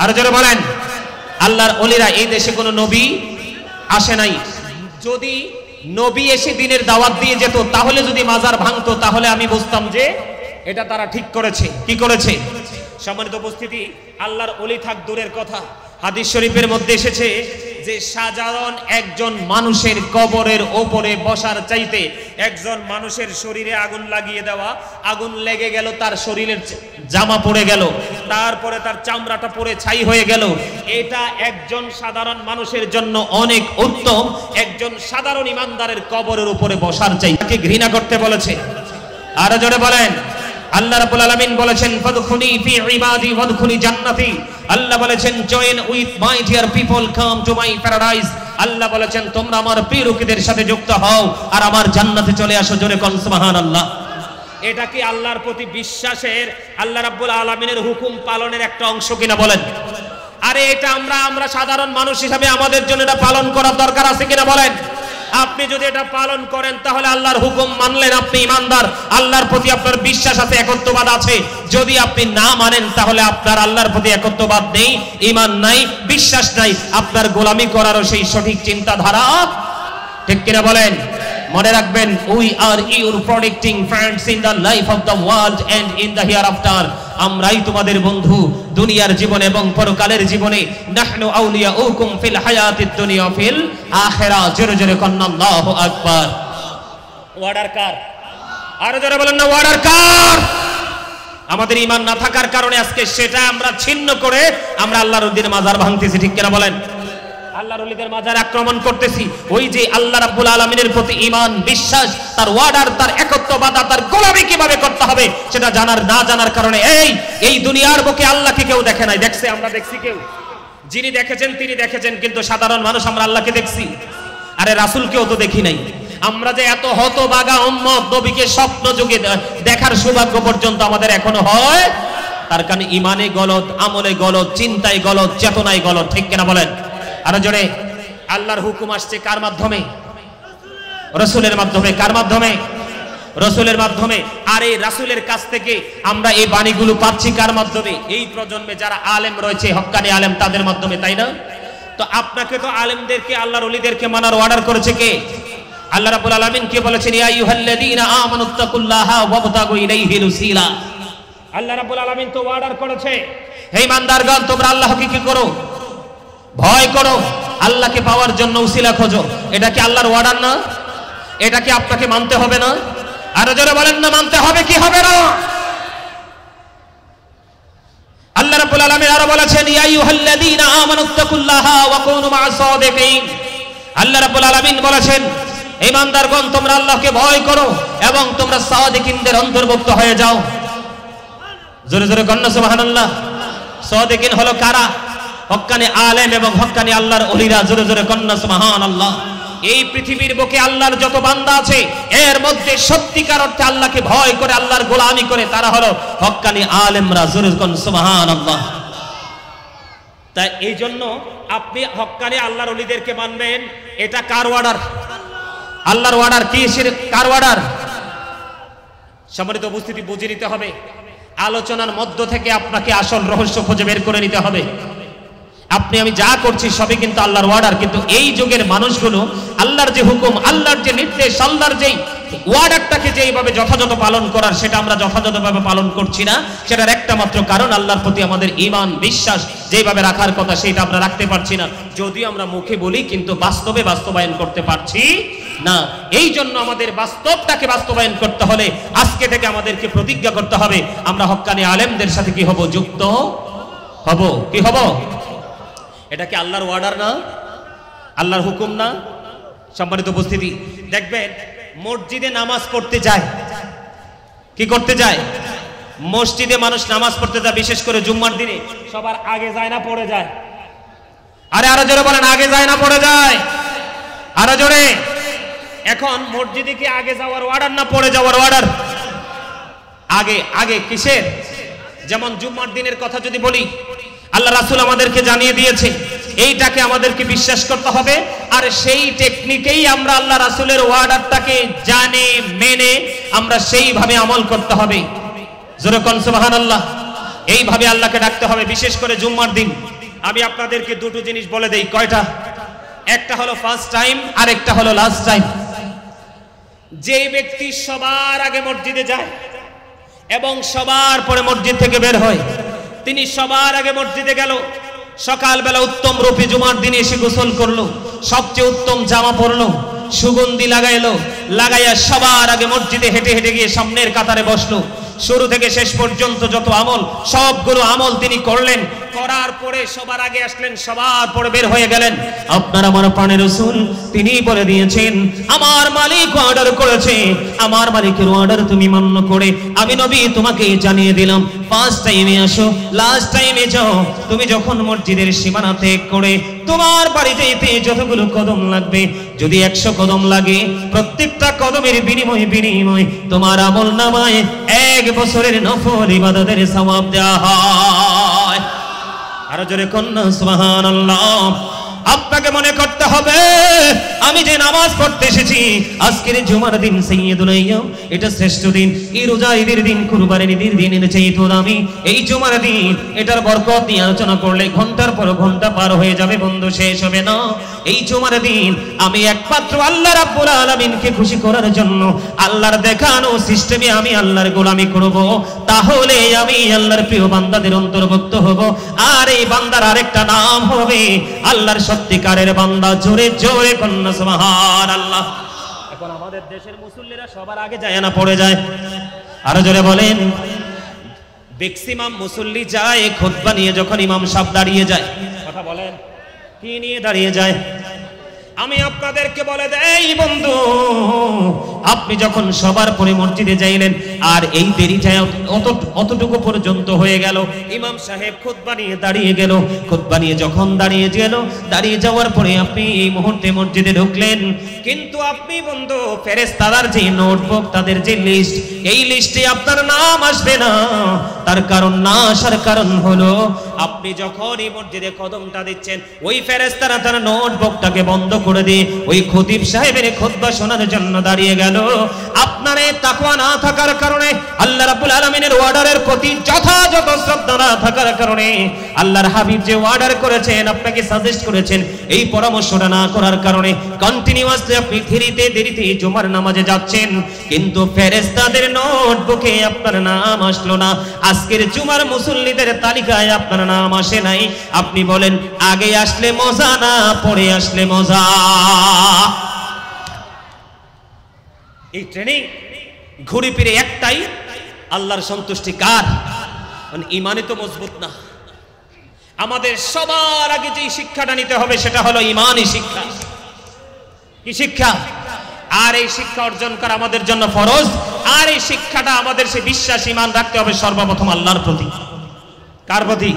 আর যারা বলেন আল্লাহর ওলিরা। এই দেশে কোনো নবী আসে নাই। যদি নবী এসে দিনের দাওয়াত দিয়ে যেত, তাহলে যদি মাজার ভাঙতো, তাহলে আমি বুঝতাম যে এটা তারা ঠিক করেছে। কি করেছে? সম্মানিত উপস্থিতি, আল্লাহর ওলি থাক দূরের কথা, হাদিস শরীফের মধ্যে এসেছে যে সাধারণ একজন মানুষের কবরের ওপরে বসার চাইতে একজন মানুষের শরীরে আগুন লাগিয়ে দেওয়া, আগুন লেগে গেল, তার শরীরের জামা পড়ে গেল, তারপরে তার চামড়াটা পড়ে ছাই হয়ে গেল, এটা একজন সাধারণ মানুষের জন্য অনেক উত্তম একজন সাধারণ ইমানদারের কবরের উপরে বসার চাইতে। ঘৃণা করতে বলেছে। আরো জোরে বলেন। আল্লাহ রাব্বুল আলামিন বলেছেন ফাদখুলি ফি ইবাদি ওয়াদখুলি জান্নাতি। আল্লাহ বলেছেন join with my dear people, come to my paradise. আল্লাহ বলেছেন তোমরা আমার প্রিয় লোকেদের সাথে যুক্ত হও আর আমার জান্নাতে চলে আসো। জোরে কোন সুবহানাল্লাহ। এটা কি আল্লাহর প্রতি বিশ্বাসের, আল্লাহ রাব্বুল আলামিনের হুকুম পালনের একটা অংশ কিনা বলেন? আরে এটা আমরা সাধারণ মানুষ হিসাবে আমাদের জন্য এটা পালন করার দরকার আছে কিনা বলেন? আপনি যদি এটা পালন করেন তাহলে আল্লাহর হুকুম মানলেন, আপনি ইমানদার, আল্লাহর প্রতি আপনার বিশ্বাস আছে, একত্ববাদ আছে। যদি আপনি না মানেন তাহলে আপনার আল্লাহর প্রতি একত্ববাদ নেই, ঈমান নাই, বিশ্বাস নাই, আপনার গোলামি করারও সেই সঠিক চিন্তাধারা ঠিক কিনা বলেন? মনে রাখবেন, we are your protecting friends in the life of the world and in the hereafter. আমরাই তোমাদের বন্ধু দুনিয়ার জীবনে এবং পরকালের জীবনে। নাহনু আউলিয়াউকুম ফিল হায়াতিদ দুনিয়া ফিল আখিরা। জোরে জোরে কোন আল্লাহু আকবার। ওয়ার্ডার কার? আরো জোরে বলেন না, ওয়ার্ডার কার? আমাদের ঈমান না থাকার কারণে আজকে সেটা আমরা ছিন্ন করে আমরা আল্লাহর ওলিদের মাজার ভাঙতেছি, ঠিক কিনা বলেন? আল্লাহর ওলিদের মাজার আক্রমণ করতেছি। ওই যে আল্লাহ রাব্বুল আলামিনের প্রতি ঈমান, বিশ্বাস, তার ওয়ার্ডার, তার একত্ববাদ, তার গোলামি কিভাবে করতে হবে সেটা জানার না জানার কারণে এই দুনিয়ার বুকে আল্লাহকে কেউ দেখে নাই। দেখছে? আমরা দেখছি? কেউ? যিনি দেখেছেন তিনি দেখেছেন, কিন্তু সাধারণ মানুষ আমরা আল্লাহকে দেখছি? আরে রাসূলকেও তো দেখি নাই। আমরা যে এত হতভাগা উম্মত, নবীকে স্বপ্ন যুগে দেখার সৌভাগ্য পর্যন্ত আমাদের এখনো হয়, তার কারণে ঈমানে গলত, আমলে গলত, চিন্তায় গলত, চেতনায় গলত, ঠিক কিনা বলেন? আরো জোরে। আল্লাহর হুকুম আসছে কার মাধ্যমে? রাসূলের মাধ্যমে। কার মাধ্যমে? রাসূলের মাধ্যমে। আর এই রাসূলের কাছ থেকে আমরা এই বাণীগুলো পাচ্ছি কার মাধ্যমে? এই প্রজন্মে যারা আলেম রয়েছে, হক্কানি আলেম, তাদের মাধ্যমে, তাই না? তো আপনাকে তো আলেমদেরকে, আল্লাহর ওলিদেরকে মানার অর্ডার করেছে কে? আল্লাহ রাব্বুল আলামিন কে বলেছেন? ইয়া আইয়ুহাল্লাযীনা আমানুত্তাকুল্লাহা ওয়াবতাগু ইলাইহিল ওসিলা। আল্লাহ রাব্বুল আলামিন তো অর্ডার করেছে, হে ইমানদারগণ তোমরা আল্লাহকে কি করো? ভয় করো, আল্লাহকে পাওয়ার জন্য উসিলা খোঁজো। এটা কি আল্লাহর অর্ডার না? এটা কি আপনাকে মানতে হবে না? আরো জোরে বলেন না, মানতে হবে কি হবে না? আল্লাহ রাব্বুল আলামিন আরো বলেছেন ইয়া আইয়ুহাল্লাযীনা আমানুত্তাকুল্লাহা ওয়া কুনু মা'আস সাদিকিন। আল্লাহ রাব্বুল আলামিন বলেছেন ঈমানদারগণ তোমরা আল্লাহকে ভয় করো এবং তোমরা সাদিকিনদের অন্তর্ভুক্ত হয়ে যাও। জোরে জোরে কন্না সুবহানাল্লাহ। সাদিকিন হলো কারা? হক্কানি আলেম এবং হক্কানি আল্লাহর ওলিরা। জোরে জোরে কন্না সুবহানাল্লাহ। এই পৃথিবীর বুকে আল্লাহর যত বান্দা আছে এর মধ্যে সত্যিকার অর্থে আল্লাহকে ভয় করে, আল্লাহর গোলামি করে, তারা হলো হক্কানি আলেমরা। জোরে কন্না সুবহানাল্লাহ। তাই এই জন্য আপনি হক্কানি আল্লাহর ওলিদেরকে মানবেন, এটা কার অর্ডার? আল্লাহর অর্ডার। কি কার অর্ডার? সম্মানিত উপস্থিতি, বুঝে নিতে হবে। আলোচনার মধ্য থেকে আপনাকে আসল রহস্য খুঁজে বের করে নিতে হবে। আপনি আমি যা করছি সবই কিন্তু আল্লাহর অর্ডার, কিন্তু এই যুগের মানুষগুলো আল্লাহর যে হুকুম, আল্লাহর যে নির্দেশ, আল্লাহর যেই ওয়ার্ডারটাকে যেইভাবে যথাযথ পালন করার সেটা আমরা যথাযথভাবে পালন করছি না। সেটার একটা মাত্র কারণ আল্লাহর প্রতি আমাদের ঈমান, বিশ্বাস যেইভাবে রাখার কথা সেটা আমরা রাখতে পারছি না। যদিও আমরা মুখে বলি কিন্তু বাস্তবে বাস্তবায়ন করতে পারছি না। এই জন্য আমাদের বাস্তবটাকে বাস্তবায়ন করতে হলে আজকে থেকে আমাদেরকে প্রতিজ্ঞা করতে হবে আমরা হক্কানি আলেমদের সাথে কি হব? যুক্ত হব। কি হব? এটা কি আল্লাহর অর্ডার না? আল্লাহর হুকুম না? সম্মানিত উপস্থিতি, দেখবেন মসজিদে নামাজ পড়তে যায়। কি করতে যায়? মসজিদে মানুষ নামাজ পড়তে যায়, বিশেষ করে জুম্মার দিনে সবার আগে যায় না পড়ে যায়? আরে আরো জোরে বলেন, আগে যায় না পড়ে যায়? আরো জোরে। এখন মসজিদে কি আগে যাওয়ার অর্ডার না পড়ে যাওয়ার অর্ডার? আগে। আগে কিসের? যেমন জুম্মার দিনের কথা যদি বলি, আল্লাহ রাসূল আমাদেরকে জানিয়ে দিয়েছে এইটাকে আমাদেরকে বিশ্বাস করতে হবে, আর সেই টেকনিকেই আমরা আল্লাহ রাসূলের অর্ডারটাকে জানে মেনে আমরা সেইভাবে আমল করতে হবে। জোরে কোন সুবহানাল্লাহ। এইভাবে আল্লাহকে ডাকতে হবে, বিশেষ করে জুম্মার দিন। আমি আপনাদেরকে দুটো জিনিস বলে দেই। কয়টা? একটা হলো ফার্স্ট টাইম, আর একটা হলো লাস্ট টাইম। যে ব্যক্তি সবার আগে মসজিদে যায় এবং সবার পরে মসজিদ থেকে বের হয়, তিনি সবার আগে মসজিদে গেল, সকালবেলা উত্তম রূপে জুমার দিনে এসে গোসল করলো, সবচেয়ে উত্তম জামা পরলো, সুগন্ধি লাগাইলো, লাগাইয়া সবার আগে মসজিদে হেঁটে হেঁটে গিয়ে সামনের কাতারে বসলো। শুরু থেকে শেষ পর্যন্ত যত আমল, সবগুলো আমল তিনি করলেন। করার পরে সবার আগে আসলেন, সবার পরে বের হয়ে গেলেন। আপনার আমার প্রাণের রাসূল তিনি বলে দিয়েছেন, আমার মালিক অর্ডার করেছে, আমার মালিকের অর্ডার তুমি মান্য করে আমি নবী তোমাকে জানিয়ে দিলাম, ফার্স্ট টাইমে আসো, লাস্ট টাইমে যাও। তুমি যখন মসজিদের সীমানা ত্যাগ করে তোমার বাড়িতে যেতে যতগুলো কদম লাগবে, যদি 100 কদম লাগে, প্রত্যেকটা কদমের বিনিময় তোমার আমল নামায় 1 বছরের নফল ইবাদতের সওয়াব দেওয়া হয়। আরো জোরে কন্যা সুবহানাল্লাহ। আপনাকে মনে করতে হবে আমি যে নামাজ পড়তে এসেছি, আজকের জুমার দিন সাইয়্যিদুল আইয়াম, এটা শ্রেষ্ঠ দিন, এই রোজা ঈদের দিন, কুরবানির ঈদের দিন, এর চাইতে দামি এই জুমার দিন, এটার বরকত নিয়ে আলোচনা করলে ঘন্টার পর ঘন্টা পার হয়ে যাবে বন্ধু, শেষ হবে না। এই জুমার দিন আমি একমাত্র আল্লাহ রাব্বুল আলামিনকে খুশি করার জন্য আল্লাহর দেখানো সিস্টেমে আমি আল্লাহর গোলামি করব, তাহলে আমি আল্লাহর প্রিয় বান্দাদের অন্তর্ভুক্ত হব। আর এই বান্দার আরেকটা নাম হবে আল্লাহর সত্যিকারের বান্দা। জোরে জোরে কন্যা সুবহানাল্লাহ। এখন আমাদের দেশের মুসল্লিরা সবার আগে যায় না পড়ে যায়? আরো জোরে বলেন। ম্যাক্সিমাম মুসল্লি যায় খুতবা নিয়ে, যখন ইমাম সাহেব দাঁড়িয়ে যায়, কথা বলেন, কি নিয়ে দাঁড়িয়ে যায়? আমি আপনাদেরকে বলে দেই বন্ধু, আপনি যখন সবার পরে মসজিদে যাইলেন আর এই দেরিটা অতটুকু পর্যন্ত হয়ে গেল, ইমাম সাহেব খুতবা নিয়ে দাঁড়িয়ে গেল, খুতবা নিয়ে যখন দাঁড়িয়ে গেল, দাঁড়িয়ে যাওয়ার পরে আপনি এই মুহূর্তে মসজিদে ঢুকলেন, কিন্তু আপনি বন্ধু ফেরেশতাদের যে নোটবুক, তাদের যে লিস্ট, এই লিস্টে আপনার নাম আসবে না। তার কারণ না আসার কারণ হলো আপনি যখন এই মসজিদে কদমটা দিচ্ছেন, ওই ফেরেশতারা তার নোটবুকটাকে বন্ধ করে দিয়ে ওই খতিব সাহেবের খুতবা শোনার জন্য দাঁড়িয়ে গেল। আপনার এই তাকওয়া না থাকার কারণে, আল্লাহ রাব্বুল আলামিনের অর্ডারের প্রতি যথাযথ শ্রদ্ধা না থাকার কারণে, আল্লাহর হাবিব যে অর্ডার করেছেন, আপনাকে সাজেস্ট করেছেন, এই পরামর্শটা না করার কারণে কন্টিনিউয়াসলি আপনি দেরিতে জুমার নামাজে যাচ্ছেন, কিন্তু ফেরেশতাদের নোটবুকে আপনার নাম আসলো না। আজকের জুমার মুসল্লিদের তালিকায় আপনার নাম আসে নাই। আপনি বলেন আগে আসলে মজা না পরে আসলে মজা? এই ট্রেনিং ঘুরে ফিরে একটাই, আল্লাহর সন্তুষ্টি কার? মানে ইমানে তো মজবুত না। আমাদের সবার আগে যে শিক্ষাটা নিতে হবে সেটা হলো ইমানি শিক্ষা। কি শিক্ষা? আর এই শিক্ষা অর্জন করা আমাদের জন্য ফরজ। আর এই শিক্ষাটা আমাদের সে বিশ্বাস, ইমান রাখতে হবে সর্বপ্রথম আল্লাহর প্রতি। কার প্রতি?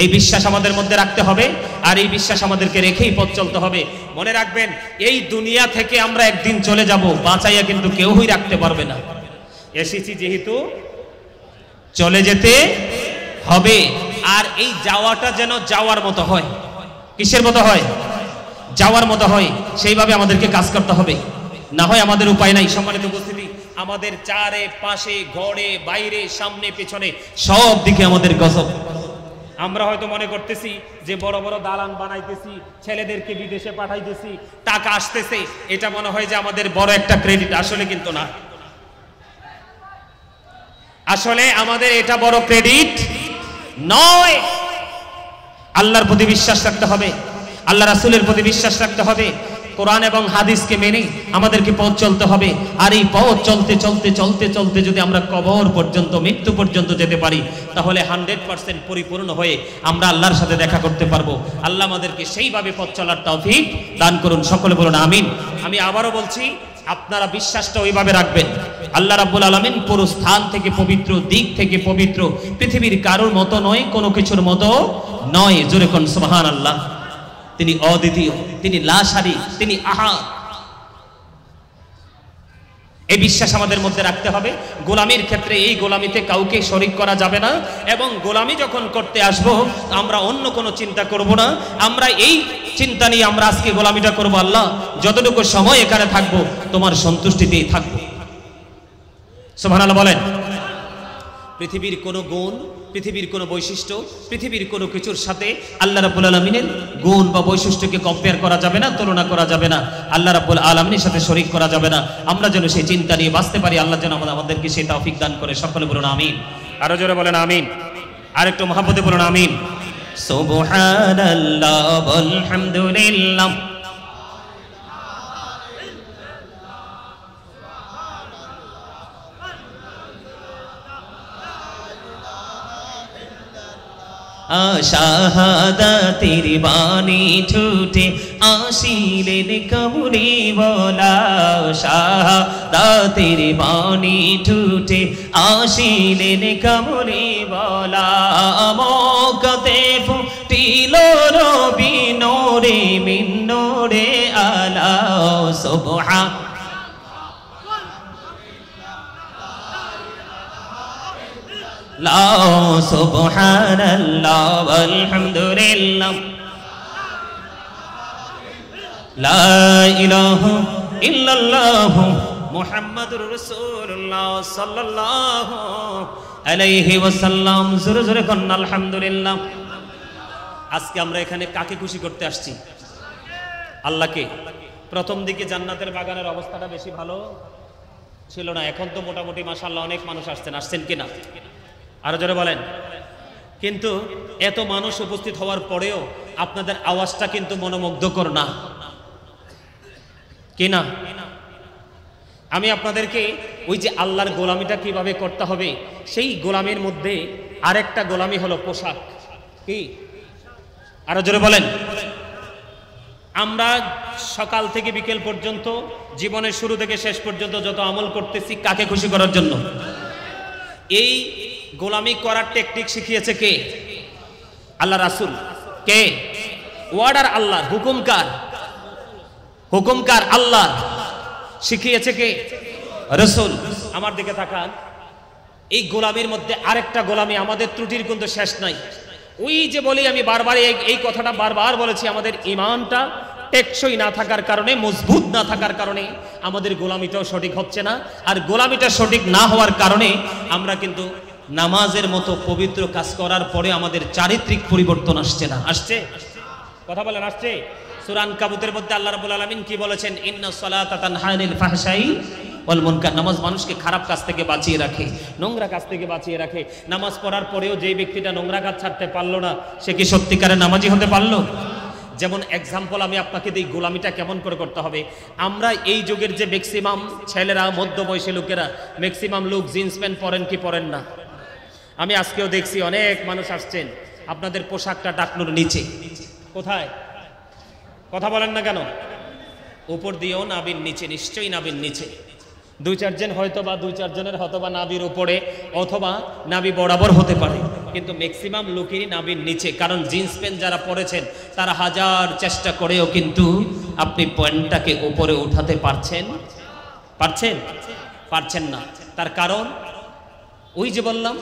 এই বিশ্বাস আমাদের মধ্যে রাখতে হবে, আর এই বিশ্বাস আমাদেরকে রেখেই পথ চলতে হবে। মনে রাখবেন, এই দুনিয়া থেকে আমরা একদিন চলে যাব, বাঁচাইয়া কিন্তু কেউই রাখতে পারবে না। এসেছি যেহেতু চলে যেতে হবে। আর এই যাওয়াটা যেন যাওয়ার মতো হয়। কিসের মতো হয়? যাওয়ার মতো হয়। সেইভাবে আমাদেরকে কাজ করতে হবে, না হয় আমাদের উপায় নাই। সম্মানিত উপস্থিতি, আমাদের চারে পাশে, ঘরে বাইরে, সামনে পেছনে, সব দিকে আমাদের গজব। আমরা হয়তো মনে করতেছি যে বড় বড় দালান বানাইতেছি, ছেলেদেরকে বিদেশে পাঠাইতেছি, টাকা আসতেছে, এটা মনে হয় যে আমাদের বড় একটা ক্রেডিট। আসলে কিন্তু না। আসলে আমাদের এটা বড় ক্রেডিট নয়। আল্লাহর প্রতি বিশ্বাস রাখতে হবে, আল্লাহ রাসূলের প্রতি বিশ্বাস রাখতে হবে, কোরআন এবং হাদিসকে মেনে আমাদেরকে পথ চলতে হবে। আর এই পথ চলতে চলতে চলতে চলতে যদি আমরা কবর পর্যন্ত, মৃত্যু পর্যন্ত যেতে পারি, তাহলে 100% পরিপূর্ণ হয়ে আমরা আল্লাহর সাথে দেখা করতে পারবো। আল্লাহ আমাদেরকে সেইভাবে পথ চলার তৌফিক দান করুন। সকলে বলুন আমিন। আমি আবারও বলছি, আপনারা বিশ্বাসটা ওইভাবে রাখবেন। আল্লাহ রাব্বুল আলামিন পুরো স্থান থেকে পবিত্র, দিক থেকে পবিত্র, পৃথিবীর কারোর মতো নয়, কোনো কিছুর মতো নয়। জোরে কোন সুবহানাল্লাহ। তিনি অদ্বিতীয়, তিনি লাশারি, তিনি আহাদ। এই বিশ্বাস আমাদের মধ্যে রাখতে হবে। গোলামির ক্ষেত্রে এই গোলামিতে কাউকে শরীক করা যাবে না, এবং গোলামি যখন করতে আসবো আমরা অন্য কোনো চিন্তা করব না। আমরা এই চিন্তা নিয়ে আমরা আজকে গোলামিটা করব, আল্লাহ যতটুকু সময় এখানে থাকবো তোমার সন্তুষ্টিতেই থাকবো। সুবহানাল্লাহ বলেন। পৃথিবীর কোনো গুণ, পৃথিবীর কোনো বৈশিষ্ট্য, পৃথিবীর কোনো কিছুর সাথে আল্লাহ রাব্বুল আলামিনের গুণ বা বৈশিষ্ট্যকে কম্পেয়ার করা যাবে না, তুলনা করা যাবে না, আল্লাহ রাব্বুল আলামিনের সাথে শরীক করা যাবে না। আমরা যেন সেই চিন্তা নিয়ে বাঁচতে পারি, আল্লাহ যেন আমাদেরকে সেই তৌফিক দান করে। সকলে বলুন আমিন। আরো জোরে বলেন আমিন। আর একটু মহব্বতে বলুন আমিন। সুবহানাল্লাহ আলহামদুলিল্লাহ শাহাদাতের বাণী ছুটে আসিলেন কামলিওয়ালা শাহাদাতের বাণী ছুটে আসিলেন কামলিওয়ালা মক্কাতে ফুটিল নবী নূরে মিন নূরে আলা সুবহান লা সুবহানাল্লাহ আলহামদুলিল্লাহ লা ইলাহা ইল্লাল্লাহ মুহাম্মাদুর রাসূলুল্লাহ সাল্লাল্লাহু আলাইহি ওয়াসাল্লাম জোরে জোরে কোন আলহামদুলিল্লাহ। আজকে আমরা এখানে কাকে খুশি করতে আসছি? আল্লাহকে। প্রথম দিকে জান্নাতের বাগানের অবস্থাটা বেশি ভালো ছিল না, এখন তো মোটামুটি মাশাআল্লাহ অনেক মানুষ আসছেন কিনা? আরো জোরে বলেন। কিন্তু এত মানুষ উপস্থিত হওয়ার পরেও আপনাদের আওয়াজটা কিন্তু মনোমুগ্ধকর না, কি না? আমি আপনাদেরকে ওই যে আল্লাহর গোলামিটা কিভাবে করতে হবে সেই গোলামির মধ্যে আরেকটা গোলামি হলো পোশাক। কি? আরো জোরে বলেন। আমরা সকাল থেকে বিকেল পর্যন্ত জীবনের শুরু থেকে শেষ পর্যন্ত যত আমল করতেছি কাকে খুশি করার জন্য? এই গোলামি করার টেকনিক শিখিয়েছে কে? আল্লাহ রাসূল। কে? ওয়ার্ডার আল্লাহ, হুকুমকার আল্লাহ। শিখিয়েছে কে? রাসূল। আমার দিকে তাকান। এই গোলামির মধ্যে আরেকটা গোলামি, আমাদের ত্রুটির কিন্তু শেষ নাই। ওই যে বলি আমি বারবার এই কথাটা বারবার বলেছি, আমাদের ঈমানটা টেকসই না থাকার কারণে, মজবুত না থাকার কারণে আমাদের গোলামিটাও সঠিক হচ্ছে না। আর গোলামিটা সঠিক না হওয়ার কারণে আমরা কিন্তু নামাজের মতো পবিত্র কাজ করার পরে আমাদের চারিত্রিক পরিবর্তন আসছে না। আসছে? কথা বলেন, আসছে? সূরা আনকাবুতের মধ্যে আল্লাহ রাব্বুল আলামিন কি বলেছেন? ইন্নাস সালাতা তানহা আনিল ফাহশাই ওয়াল মুনকার। নামাজ মানুষকে খারাপ কাজ থেকে বাঁচিয়ে রাখে, নোংরা কাজ থেকে বাঁচিয়ে রাখে। নামাজ পড়ার পরেও যে ব্যক্তিটা নোংরা কাজ ছাড়তে পারলো না, সে কি সত্যিকারের নামাজি হতে পারলো? যেমন এক্সাম্পল আমি আপনাকে দিই, গোলামিটা কেমন করে করতে হবে। আমরা এই যুগের যে ম্যাক্সিমাম ছেলেরা, মধ্যবয়সী লোকেরা, ম্যাক্সিমাম লোক জিন্স প্যান্ট পরেন কি পরেন না? আমি আজকেও দেখছি অনেক মানুষ আসছেন, আপনাদের পোশাকটা টাকনুর নিচে। কোথায়? কথা বলেন না কেন? উপর দিয়েও নাভির নিচে, নিশ্চয়ই নাভির নিচে। দুই চারজন হয়তো বা দুই চারজনের হয়তো বা নাভির উপরে অথবা নাভি বরাবর হতে পারে, কিন্তু ম্যাক্সিমাম লোকেরই নাভির নিচে। কারণ জিন্স প্যান্ট যারা পরেছেন তারা হাজার চেষ্টা করেও কিন্তু আপনি প্যান্টটাকে উপরে উঠাতে পারছেন না। তার কারণ ওই যে বললাম,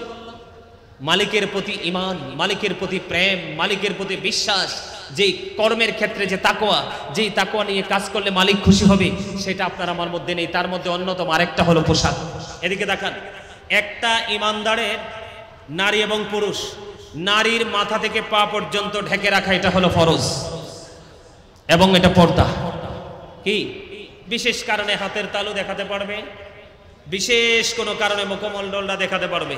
মালিকের প্রতি ঈমান, মালিকের প্রতি প্রেম, মালিকের প্রতি বিশ্বাস, যেই কর্মের ক্ষেত্রে যে তাকওয়া, যেই তাকওয়া নিয়ে কাজ করলে মালিক খুশি হবে, সেটা আপনার আমার মধ্যে নেই। তার মধ্যে অন্যতম আরেকটা হলো পোশাক। এদিকে দেখান, একটা ঈমানদারের নারী এবং পুরুষ, নারীর মাথা থেকে পা পর্যন্ত ঢেকে রাখা, এটা হলো ফরজ এবং এটা পর্দা। কি? বিশেষ কারণে হাতের তালু দেখাতে পারবে, বিশেষ কোনো কারণে মুখমণ্ডলটা দেখাতে পারবে,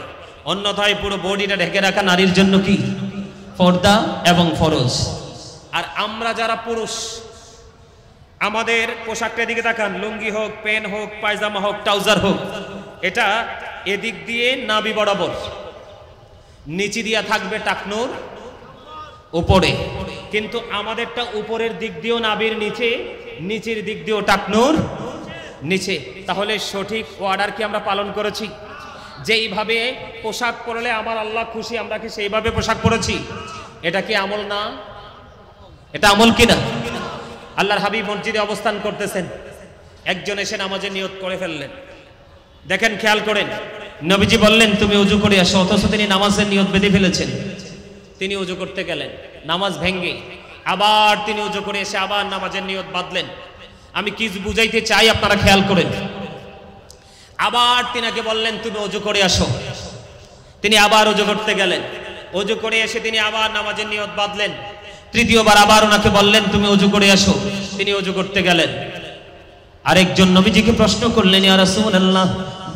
অন্যথায় পুরো বডিটা ঢেকে রাখা নারীর জন্য কি? পর্দা এবং ফরজ। আর আমরা যারা পুরুষ, আমাদের পোশাকটার দিকে তাকান, লুঙ্গি হোক, প্যান্ট হোক, পায়জামা হোক, ট্রাউজার হোক, এটা এদিক দিয়ে নাভি বরাবর, নিচে দিয়া থাকবে টাকনুর উপরে। কিন্তু আমাদেরটা উপরের দিক দিয়েও নাভির নিচে, নিচের দিক দিয়েও টাকনুর নিচে। তাহলে সঠিক অর্ডার কি আমরা পালন করেছি? যেইভাবে পোশাক পরলে আমার আল্লাহ খুশি, আমরা কি সেইভাবে পোশাক পরেছি? এটা কি আমল না? এটা আমল কিনা? আল্লাহর হাবিব মসজিদে অবস্থান করতেছেন, একজন এসে নামাজের নিয়ত করে ফেললেন। দেখেন, খেয়াল করেন, নবীজি বললেন তুমি উজু করে আসো, অথচ তিনি নামাজের নিয়ত বেঁধে ফেলেছেন। তিনি উজু করতে গেলেন, নামাজ ভেঙ্গে আবার তিনি উজু করে এসে আবার নামাজের নিয়ত বাঁধলেন। আমি কি বুঝাইতে চাই আপনারা খেয়াল করেন। আবার তিনাকে বললেন তুমি উজু করে আসো, তিনি আবার উজু করতে গেলেন, উজু করে এসে তিনি আবার নামাজের নিয়ত বাঁধলেন। তৃতীয়বার আবার ওনাকে বললেন তুমি উজু করে আসো, তিনি উজু করতে গেলেন। আরেকজন নবীজিকে প্রশ্ন করলেন, ইয়া রাসূলুল্লাহ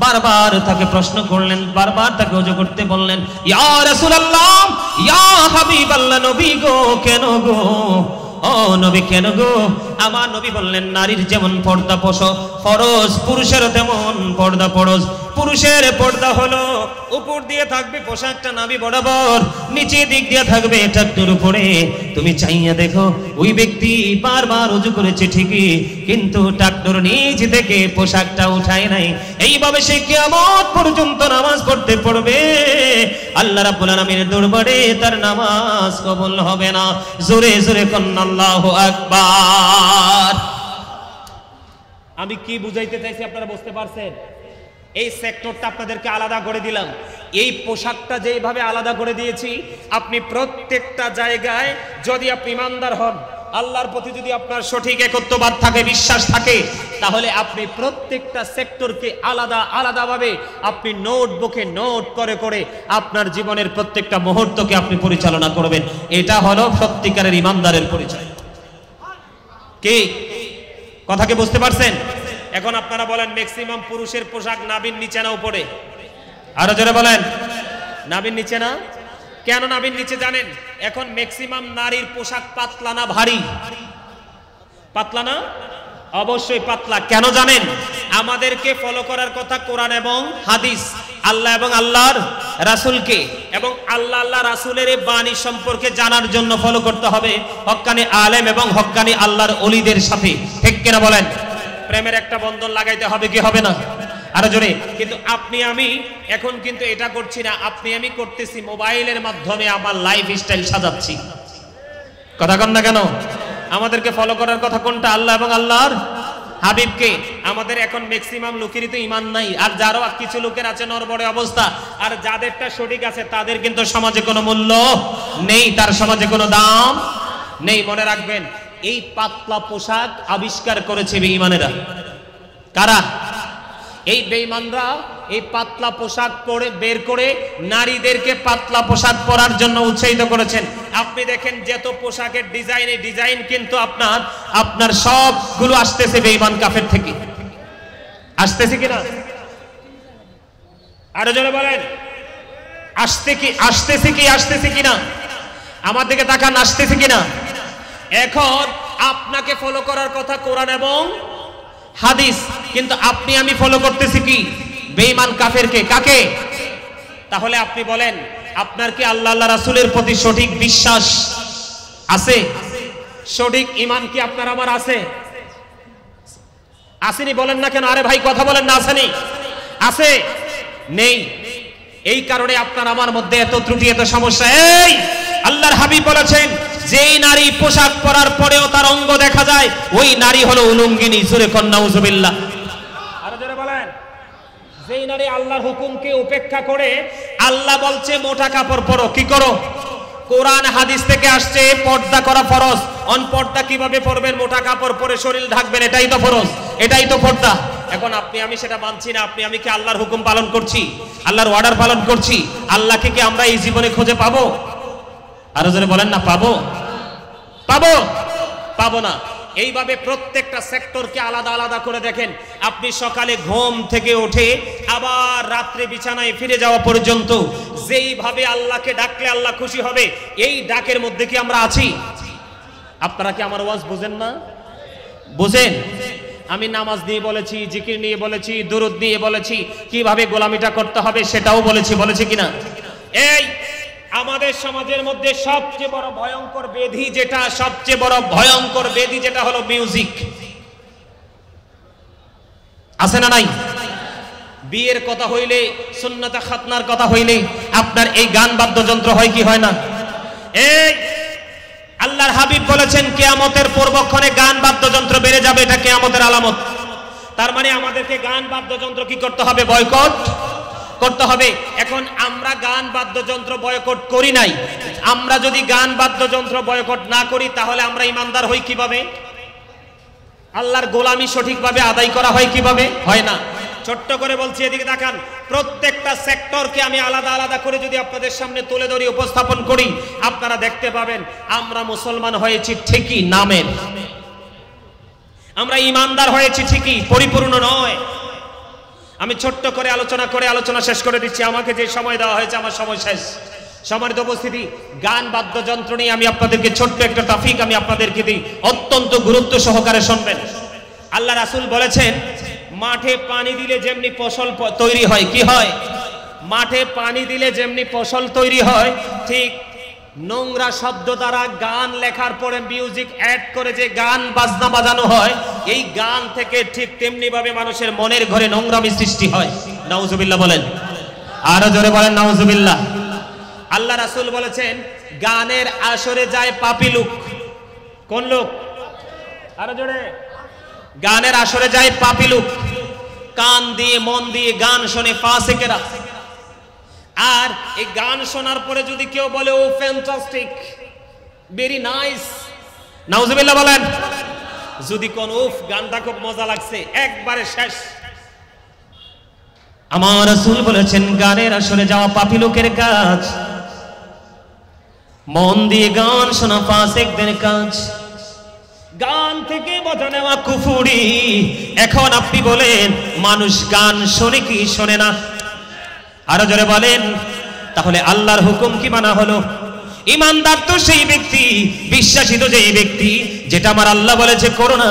বারবার তাকে প্রশ্ন করলেন, বারবার তাকে ওযু করতে বললেন। ইয়া রাসূলুল্লাহ, ইয়া হাবিবাল্লাহ, নবী গো, কেন গো, ও নবী কেন গো? আমার নবী বললেন, নারীর যেমন পর্দা ফরজ, পুরুষের তেমন পর্দা ফরজ। পুরুষের পর্দা হলো উপর দিয়ে থাকবে পোশাকটা নাভি বরাবর, নিচে দিক দিয়ে থাকবে টাকনুর উপরে। তুমি চাইয়া দেখো, ওই ব্যক্তি বারবার ওযু করেছে ঠিকই, কিন্তু টাকনুর নিচ থেকে পোশাকটা উঠায় নাই। এইভাবে সে কিয়ামত পর্যন্ত নামাজ পড়তে পড়বে, আল্লাহ রাব্বুল আলামিনের দরবারে তার নামাজ কবুল হবে না। জোরে জোরে কন্না আল্লাহু আকবার। আমি কি বুঝাইতে চাইছি আপনারা বুঝতে পারছেন? এই সেক্টরটা আপনাদেরকে আলাদা করে দিলাম, এই পোশাকটা যেভাবে আলাদা করে দিয়েছি, আপনি প্রত্যেকটা জায়গায় যদি আপনি ইমানদার হন, আল্লাহর প্রতি যদি আপনার সঠিক একত্ববাদ থাকে, বিশ্বাস থাকে, তাহলে আপনি প্রত্যেকটা সেক্টরকে আলাদা আলাদাভাবে আপনি নোটবুকে নোট করে করে আপনার জীবনের প্রত্যেকটা মুহূর্তকে আপনি পরিচালনা করবেন। এটা হলো সত্যিকারের ইমানদারের পরিচয়। কি কথাকে বুঝতে পারছেন? এখন আপনারা বলেন, ম্যাক্সিমাম পুরুষের পোশাক নাভির নিচে না উপরে? আরো জোরে বলেন, নাভির নিচে না? কেন নাভির নিচে জানেন? এখন ম্যাক্সিমাম নারীর পোশাক পাতলা না ভারী? পাতলা না? অবশ্যই পাতলা। কেন জানেন? আমাদেরকে ফলো করার কথা কোরআন এবং হাদিস, আল্লাহ এবং আল্লাহর রাসূলকে, এবং আল্লাহ আল্লাহ রাসূলের এই বাণী সম্পর্কে জানার জন্য ফলো করতে হবে হক্কানি আলেম এবং হক্কানি আল্লাহর ওলিদের সাথে। ঠিক কিনা বলেন? প্রেমের একটা বন্ধন লাগাইতে হবে কি হবে না? আরো জোরে। কিন্তু আপনি আমি এখন কিন্তু এটা করছি না, আপনি আমি করতেছি মোবাইলের মাধ্যমে আমার লাইফ স্টাইল সাজাচ্ছি। কথা কন না কেন? আমাদেরকে ফলো করার কথা কোনটা? আল্লাহ এবং আল্লাহর হাবিবকে। আমাদের এখন ম্যাক্সিমাম লোকেরই তো ঈমান নাই, আর যারও কিছু লোকের আছে নরবরে অবস্থা, আর যাদেরটা সঠিক আছে তাদের কিন্তু সমাজে কোনো মূল্য নেই, তার সমাজে কোনো দাম নেই। মনে রাখবেন, এই পাতলা পোশাক আবিষ্কার করেছে বেঈমানেরা। কারা? এই বেঈমানরা এই পাতলা পোশাক পরে বের করে নারীদেরকে পাতলা পোশাক পরার জন্য উৎসাহিত করেছেন। আপনি দেখেন যত পোশাকের ডিজাইন, এই ডিজাইন কিন্তু আপনার সবগুলো আসতেছে বেঈমান কাফের থেকে। আসতেছে কিনা? আরো জোরে বলেন, আসতেছে কিনা? আমার দিকে তাকান, আসতেছে কিনা? এখন আপনাকে ফলো করার কথা কোরআন এবং হাদিস, কিন্তু আপনি আমি ফলো করতেছি কি? বেঈমান কাফেরকে। কাকে? তাহলে আপনি বলেন, আপনার কি আল্লাহ আল্লাহ রাসূলের প্রতি সঠিক বিশ্বাস আছে? সঠিক ঈমান কি আপনার আমার আছে? আসেনি? বলেন না কেন? আরে ভাই কথা বলেন না, আসেনি? আছে? নেই। এই কারণে আপনার আমার মধ্যে এত ত্রুটি, এত সমস্যা। এই আল্লাহর হাবিব বলেছেন, যেই নারী পোশাক পরার পরেও তার অঙ্গ দেখা যায়, ওই নারী হলো উলঙ্গিনী। জোরে কন্না নাউজুবিল্লাহ। আরো জোরে বলেন, যেই নারী আল্লাহর হুকুমকে উপেক্ষা করে, আল্লাহ বলছে মোটা কাপড় পরো, কি করো? কোরআন হাদিস থেকে আসছে পর্দা করা ফরজ। অনপর্দা কিভাবে পরবেন? মোটা কাপড় পরে শরীর ঢাকবেন, এটাই তো ফরজ, এটাই তো পর্দা। এখন আপনি আমি সেটা মানছি না। আপনি আমি কি আল্লাহর হুকুম পালন করছি? আল্লাহর অর্ডার পালন করছি? আল্লাহকে কি আমরা এই জীবনে খুঁজে পাবো? আরো জোরে বলেন না, পাবো? পাবো না। এইভাবে প্রত্যেকটা সেক্টরকে আলাদা আলাদা করে দেখেন। আপনি সকালে ঘুম থেকে উঠে আবার রাত্রে বিছানায় ফিরে যাওয়া পর্যন্ত যেইভাবে আল্লাহকে ডাকলে আল্লাহ খুশি হবে, এই ডাকের মধ্যে কি আমরা আছি? আপনারা কি আমার ওয়াজ বুঝেন না? বুঝেন? আমি নামাজ নিয়ে বলেছি, জিকির নিয়ে বলেছি, দুরূদ নিয়ে বলেছি, কিভাবে গোলামিটা করতে হবে সেটাও বলেছি কিনা? এই আমাদের সমাজের মধ্যে সবচেয়ে বড় ভয়ঙ্কর ব্যাধি যেটা, হলো মিউজিক। আছে না নাই? বিয়ের কথা হইলে, সুন্নতে খাতনার কথা হইলে আপনার এই গান বাদ্যযন্ত্র হয় কি হয় না? এই আল্লাহর হাবিব বলেছেন, কিয়ামতের পূর্বক্ষণে গান বাদ্যযন্ত্র বেড়ে যাবে, এটা কিয়ামতের আলামত। তার মানে আমাদেরকে গান বাদ্যযন্ত্র কি করতে হবে? বয়কট করতে হবে। এখন আমরা গান বাদ্যযন্ত্র বয়কট করি নাই। আমরা যদি গান বাদ্যযন্ত্র বয়কট না করি, তাহলে আমরা ইমানদার হই কিভাবে? আল্লাহর গোলামি সঠিকভাবে আদায় করা হয় কিভাবে? হয় না। ছোট্ট করে বলছি, এদিকে তাকান। প্রত্যেকটা সেক্টরকে আমি আলাদা আলাদা করে যদি আপনাদের সামনে তুলে ধরি, উপস্থাপন করি, আপনারা দেখতে পাবেন আমরা মুসলমান হয়েছি ঠিকই নামের, আমরা ইমানদার হয়েছি ঠিকই, পরিপূর্ণ নয়। আমি ছোট্ট করে আলোচনা শেষ করে দিচ্ছি। আমাকে যে সময় দেওয়া হয়েছে আমার সময় শেষ। সম্মানিত উপস্থিতি, গান বাদ্যযন্ত্র নিয়ে আমি আপনাদেরকে ছোট্ট একটা টপিক আমি আপনাদেরকে দিই, অত্যন্ত গুরুত্ব সহকারে শুনবেন। আল্লাহ রাসূল বলেছেন, মাঠে পানি দিলে যেমনি ফসল তৈরি হয়, কি হয়? মাঠে পানি দিলে যেমনি ফসল তৈরি হয়, ঠিক নোংরা শব্দ দ্বারা গান লেখার পরে মিউজিক অ্যাড করে যে গান বাজনা বাজানো হয়, এই গান থেকে ঠিক তেমনি ভাবে মানুষের মনের ঘরে নোংরামি সৃষ্টি হয়। নাউজুবিল্লাহ বলেন, আরো জোরে বলেন নাউজুবিল্লাহ। আল্লাহ রাসূল বলেছেন, গানের আসরে যায় পাপী লোক। কোন লোক? আরো জোরে। গানের আসরে যায় পাপী লোক, কান দিয়ে মন দিয়ে গান শোনে ফাসিকেরা। আর এই গান শোনার পরে যদি কেউ বলে ও ফ্যান্টাস্টিক, ভেরি নাইস, নাউজুবিল্লাহ বলেন। যদি কোন উফ গানটা খুব মজা লাগছে, একবারে শেষ। আমার রাসূল বলেছেন, গানের আসরে যাওয়া পাপী লোকের কাজ, মন দিয়ে গান শোনা ফাসিকদের কাজ। গান থেকে বোঝা নেওয়া কুফরি। এখন আপনি বলেন, মানুষ গান শোনে কি শোনে না? আরো জোরে বলেন। তাহলে আল্লাহর হুকুম কি মানা হলো? ইমানদার তো সেই ব্যক্তি, বিশ্বাসী তো যেই ব্যক্তি, যেটা আমার আল্লাহ বলেছে করো না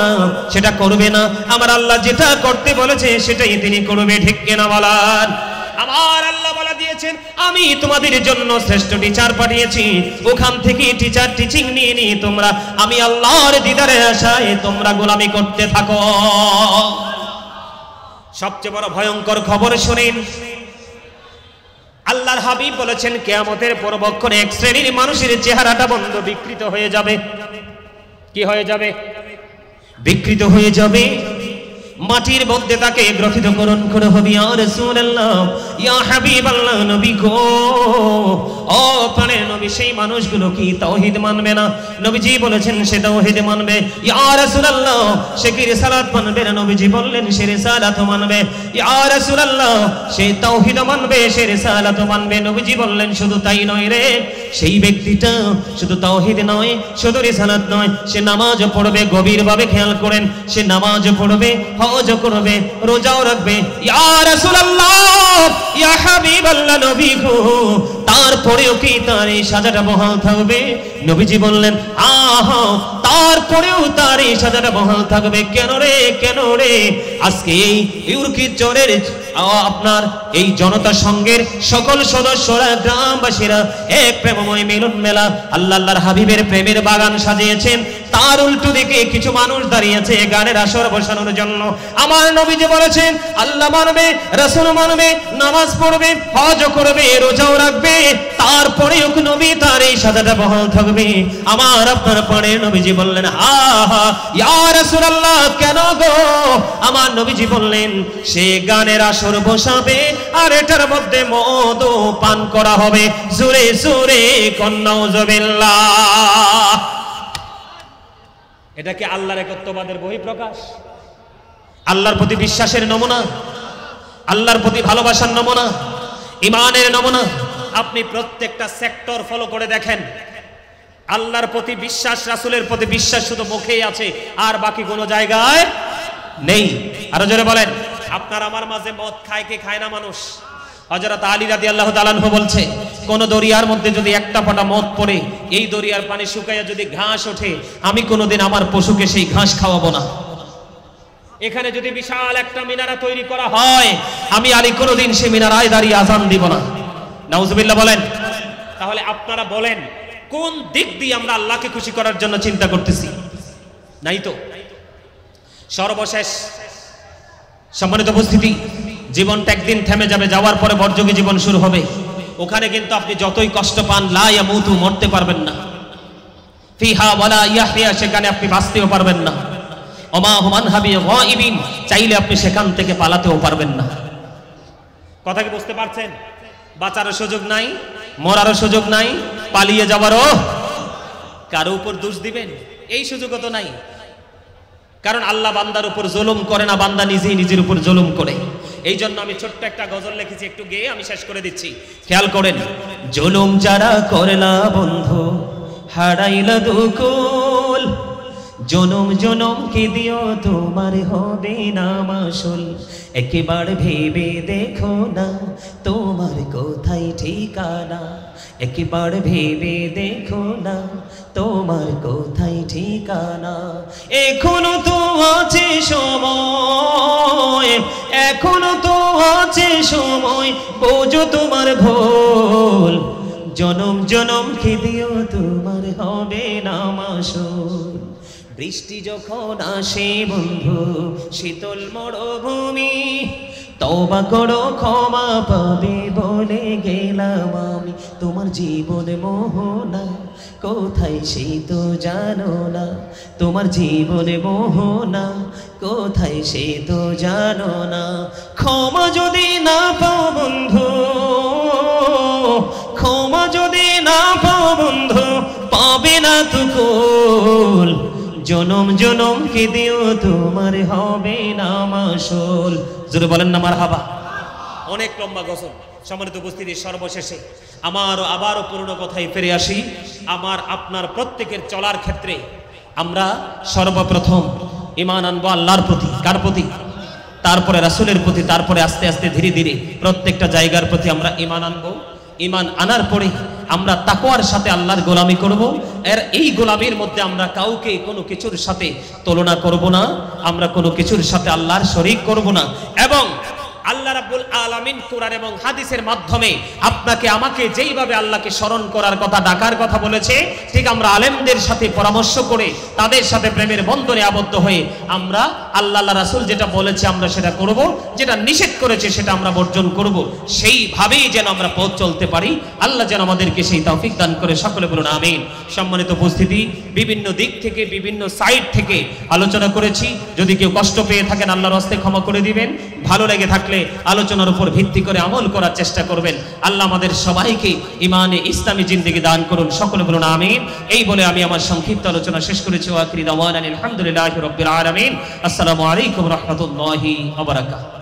সেটা করবে না, আমার আল্লাহ যেটা করতে বলেছে সেটাই তিনি করবে। ঠিক কিনা বলেন? আমার আল্লাহ বলে দিয়েছেন, আমি তোমাদের জন্য শ্রেষ্ঠ টিচার পাঠিয়েছি, ওখান থেকে টিচার টিচিং নিয়ে নিয়ে তোমরা আমি আল্লাহর দিদারের আশায় তোমরা গোলামি করতে থাকো। সবচেয়ে বড় ভয়ঙ্কর খবর শুনেন, আল্লাহর হাবিব বলেছেন, কিয়ামতের পূর্বক্ষণে এক শ্রেণীর মানুষের চেহারাটা বন্ধ, বিকৃত হয়ে যাবে। কি হয়ে যাবে? বিকৃত হয়ে যাবে। মাটির মধ্যে তাকে গ্রথিতকরণ করে হবে। ইয়া রাসূলুল্লাহ, ইয়া হাবিবাল্লাহ, নবী গো, ও প্রাণের নবী, সেই মানুষগুলো কি তাওহীদ মানবে না? নবীজি বলেছেন সে তাওহীদ মানবে। ইয়া রাসূলুল্লাহ, সে কি রিসালাত মানবে না? নবীজি বললেন সে রিসালাত মানবে। ইয়া রাসূলুল্লাহ, সে তাওহীদ মানবে, সে রিসালাত মানবে। নবীজি বললেন শুধু তাই নয় রে, সেই ব্যক্তিটা শুধু তাওহীদ নয়, শুধু রিসালাত নয়, সে নামাজ পড়বে, গভীরভাবে খেয়াল করেন, সে নামাজ পড়বে, হজ করবে, রোজাও রাখবে। ইয়া রাসূলুল্লাহ, ইয়া হাবিবাল্লাহ, নবী গো, তারপরেও কি তার এই সাজাটা বহাল থাকবে? নবীজি বললেন আহা, তারপরেও তার এই সাজাটা বহাল থাকবে। কেন রে, কেন রে? আজকে এই ইউরকির চরের আপনার এই জনতা সংঘের সকল সদস্যরা, গ্রামবাসীরা এক প্রেমময় মিলন মেলা, আল্লাহর হাবিবের প্রেমের বাগান সাজিয়েছেন। তার উল্টো দিকে কিছু মানুষ দাঁড়িয়েছে গানের আসর বসানোর জন্য। আমার নবীজি বলেছেন, আল্লাহ মানবে, রাসূল মানবে, নামাজ পড়বে, হজ করবে, রোজাও রাখবে, তারপরেও নবী তার এই সাজাটা বহাল থাকবে। আমার আপনার পরে নবীজি বললেন আহা, ইয়া রাসূলুল্লাহ, কেন গো? আমার নবীজি বললেন সে গানের আসর বসাবে আর এটার মধ্যে মদও পান করা হবে। জোরে জোরে নাউজুবিল্লাহ। এটা কি আল্লাহর একত্ববাদের বহিঃপ্রকাশ? আল্লাহর প্রতি বিশ্বাসের নমুনা, আল্লাহর প্রতি ভালোবাসার নমুনা, ঈমানের নমুনা। আপনি প্রত্যেকটা সেক্টর ফলো করে দেখেন, আল্লাহর প্রতি বিশ্বাস, রাসূলের প্রতি বিশ্বাস শুধু মুখেই আছে, আর বাকি কোনো জায়গায় নেই। আরো জোরে বলেন। আপনার আমার মাঝে মদ খায় কে খায় না মানুষ? হযরত আলী রাদিয়াল্লাহু তাআলা আনহু বলছে, কোন দরিয়ার মধ্যে যদি একটা ফোঁটা মদ পড়ে, এই দরিয়ার পানি শুকাইয়া যদি ঘাস ওঠে, আমি কোনোদিন আমার পশুকে সেই ঘাস খাওয়াবো না। এখানে যদি বিশাল একটা মিনারা তৈরি করা হয়, আমি আলী কোনোদিন সেই মিনারায় দাঁড়িয়ে আযান দিব না। নাউজুবিল্লাহ বলেন। তাহলে আপনারা বলেন, কোন দিক দিয়ে আমরা আল্লাহকে খুশি করার জন্য চিন্তা করতেছি? নাই তো। সর্বশেষ সম্মানিত উপস্থিতি, জীবনটা একদিন থেমে যাবে, যাওয়ার পরে বর্জগী জীবন শুরু হবে। ওখানে কিন্তু আপনি যতই কষ্ট পান, লা ইয়ামুতু, মরতে পারবেন না। ফিহা ওয়ালা ইয়াহইয়া, সেখানে আপনি বাঁচতেও পারবেন না। ওমা হুমান হাবি গায়িবিন, চাইলে আপনি সেখান থেকে পালাতেও পারবেন না। কথা কি বুঝতে পারছেন? বাঁচারও সুযোগ নাই, মরারও সুযোগ নাই, পালিয়ে যাওয়ারও। কারো উপর দোষ দিবেন এই সুযোগও তো নাই। কারণ আল্লাহ বান্দার উপর জুলুম করে না, বান্দা নিজেই নিজের উপর জুলুম করে। এই জন্য আমি ছোট্ট একটা গজল লিখেছি, একটু গেয়ে আমি শেষ করে দিচ্ছি, খেয়াল করেন। জুলুম যারা করলা বন্ধু, হারাইলা দুকুল, জনম জনম কে দিও তোমার হবে না মাসুল। একবার ভেবে দেখো না তোমার কোথায় ঠিকানা, একবার ভেবে দেখো না তোমার কোথায় ঠিকানা। এখনো তো আছে সময়, এখনো তো আছে সময়, বোঝো তোমার ভুল। জনম জনম কে দিও তোমার হবে না মাসুল। বৃষ্টি যখন আসে বন্ধু শীতল মরুভূমি, তওবা করো ক্ষমা পাবে বলে গেলাম আমি। তোমার জীবন মোহনা কোথায় সে তো জানো না, তোমার জীবন মোহনা কোথায় সে তো জানো না। ক্ষমা যদি না পাও বন্ধু, ক্ষমা যদি না পাও বন্ধু, পাবে না তো কুল। জনম জনম কে দিও তোমার হবে না মাসুল। জোরে বলেন না মারহাবা। অনেক লম্বা গজল। সম্মানিত উপস্থিতি, সর্বশেষে আবারও পুরনো কথায় ফিরে আসি। আমার আপনার প্রত্যেকের চলার ক্ষেত্রে আমরা সর্বপ্রথম ঈমান আনবো আল্লাহর প্রতি। কার প্রতি? তারপরে রাসূলের প্রতি, তারপরে আস্তে আস্তে ধীরে ধীরে প্রত্যেকটা জায়গার প্রতি আমরা ঈমান আনবো। ঈমান আনার পরে আমরা তাকওয়ার সাথে আল্লাহর গোলামি করব। এই গোলামির মধ্যে আমরা কাউকে কোনো কিছুর সাথে তুলনা করব না, আমরা কোনো কিছুর সাথে আল্লাহর শরীক করব না। এবং আল্লাহ রাব্বুল আলামিন কোরআন এবং হাদিসের মাধ্যমে আপনাকে আমাকে যেইভাবে আল্লাহকে স্মরণ করার কথা, ডাকার কথা বলেছে, ঠিক আমরা আলেমদের সাথে পরামর্শ করে তাদের সাথে প্রেমের বন্ধনে আবদ্ধ হয়ে আমরা আল্লাহ রাসূল যেটা বলেছে আমরা সেটা করব, যেটা নিষেধ করেছে সেটা আমরা বর্জন করব। সেইভাবেই যেন আমরা পথ চলতে পারি। আল্লাহ যেন আমাদেরকে সেই তৌফিক দান করে। সকলে বলুন আমিন। সম্মানিত উপস্থিতি, বিভিন্ন দিক থেকে বিভিন্ন সাইড থেকে আলোচনা করেছি। যদি কেউ কষ্ট পেয়ে থাকেন আল্লাহর হস্তে ক্ষমা করে দিবেন। ভালো লেগে থাকলে আলোচনার উপর ভিত্তি করে আমল করার চেষ্টা করবেন। আল্লাহ আমাদের সবাইকে ঈমানে ইসলামী জিন্দেগি দান করুন। সকলে বলুন আমিন। এই বলে আমি আমার সংক্ষিপ্ত আলোচনা শেষ করেছি। ওয়া আখিরু দাওয়ানা আলহামদুলিল্লাহি রাব্বিল আলামিন। আসসালামু আলাইকুম ওয়া রাহমাতুল্লাহি ওয়া বারাকাতুহু।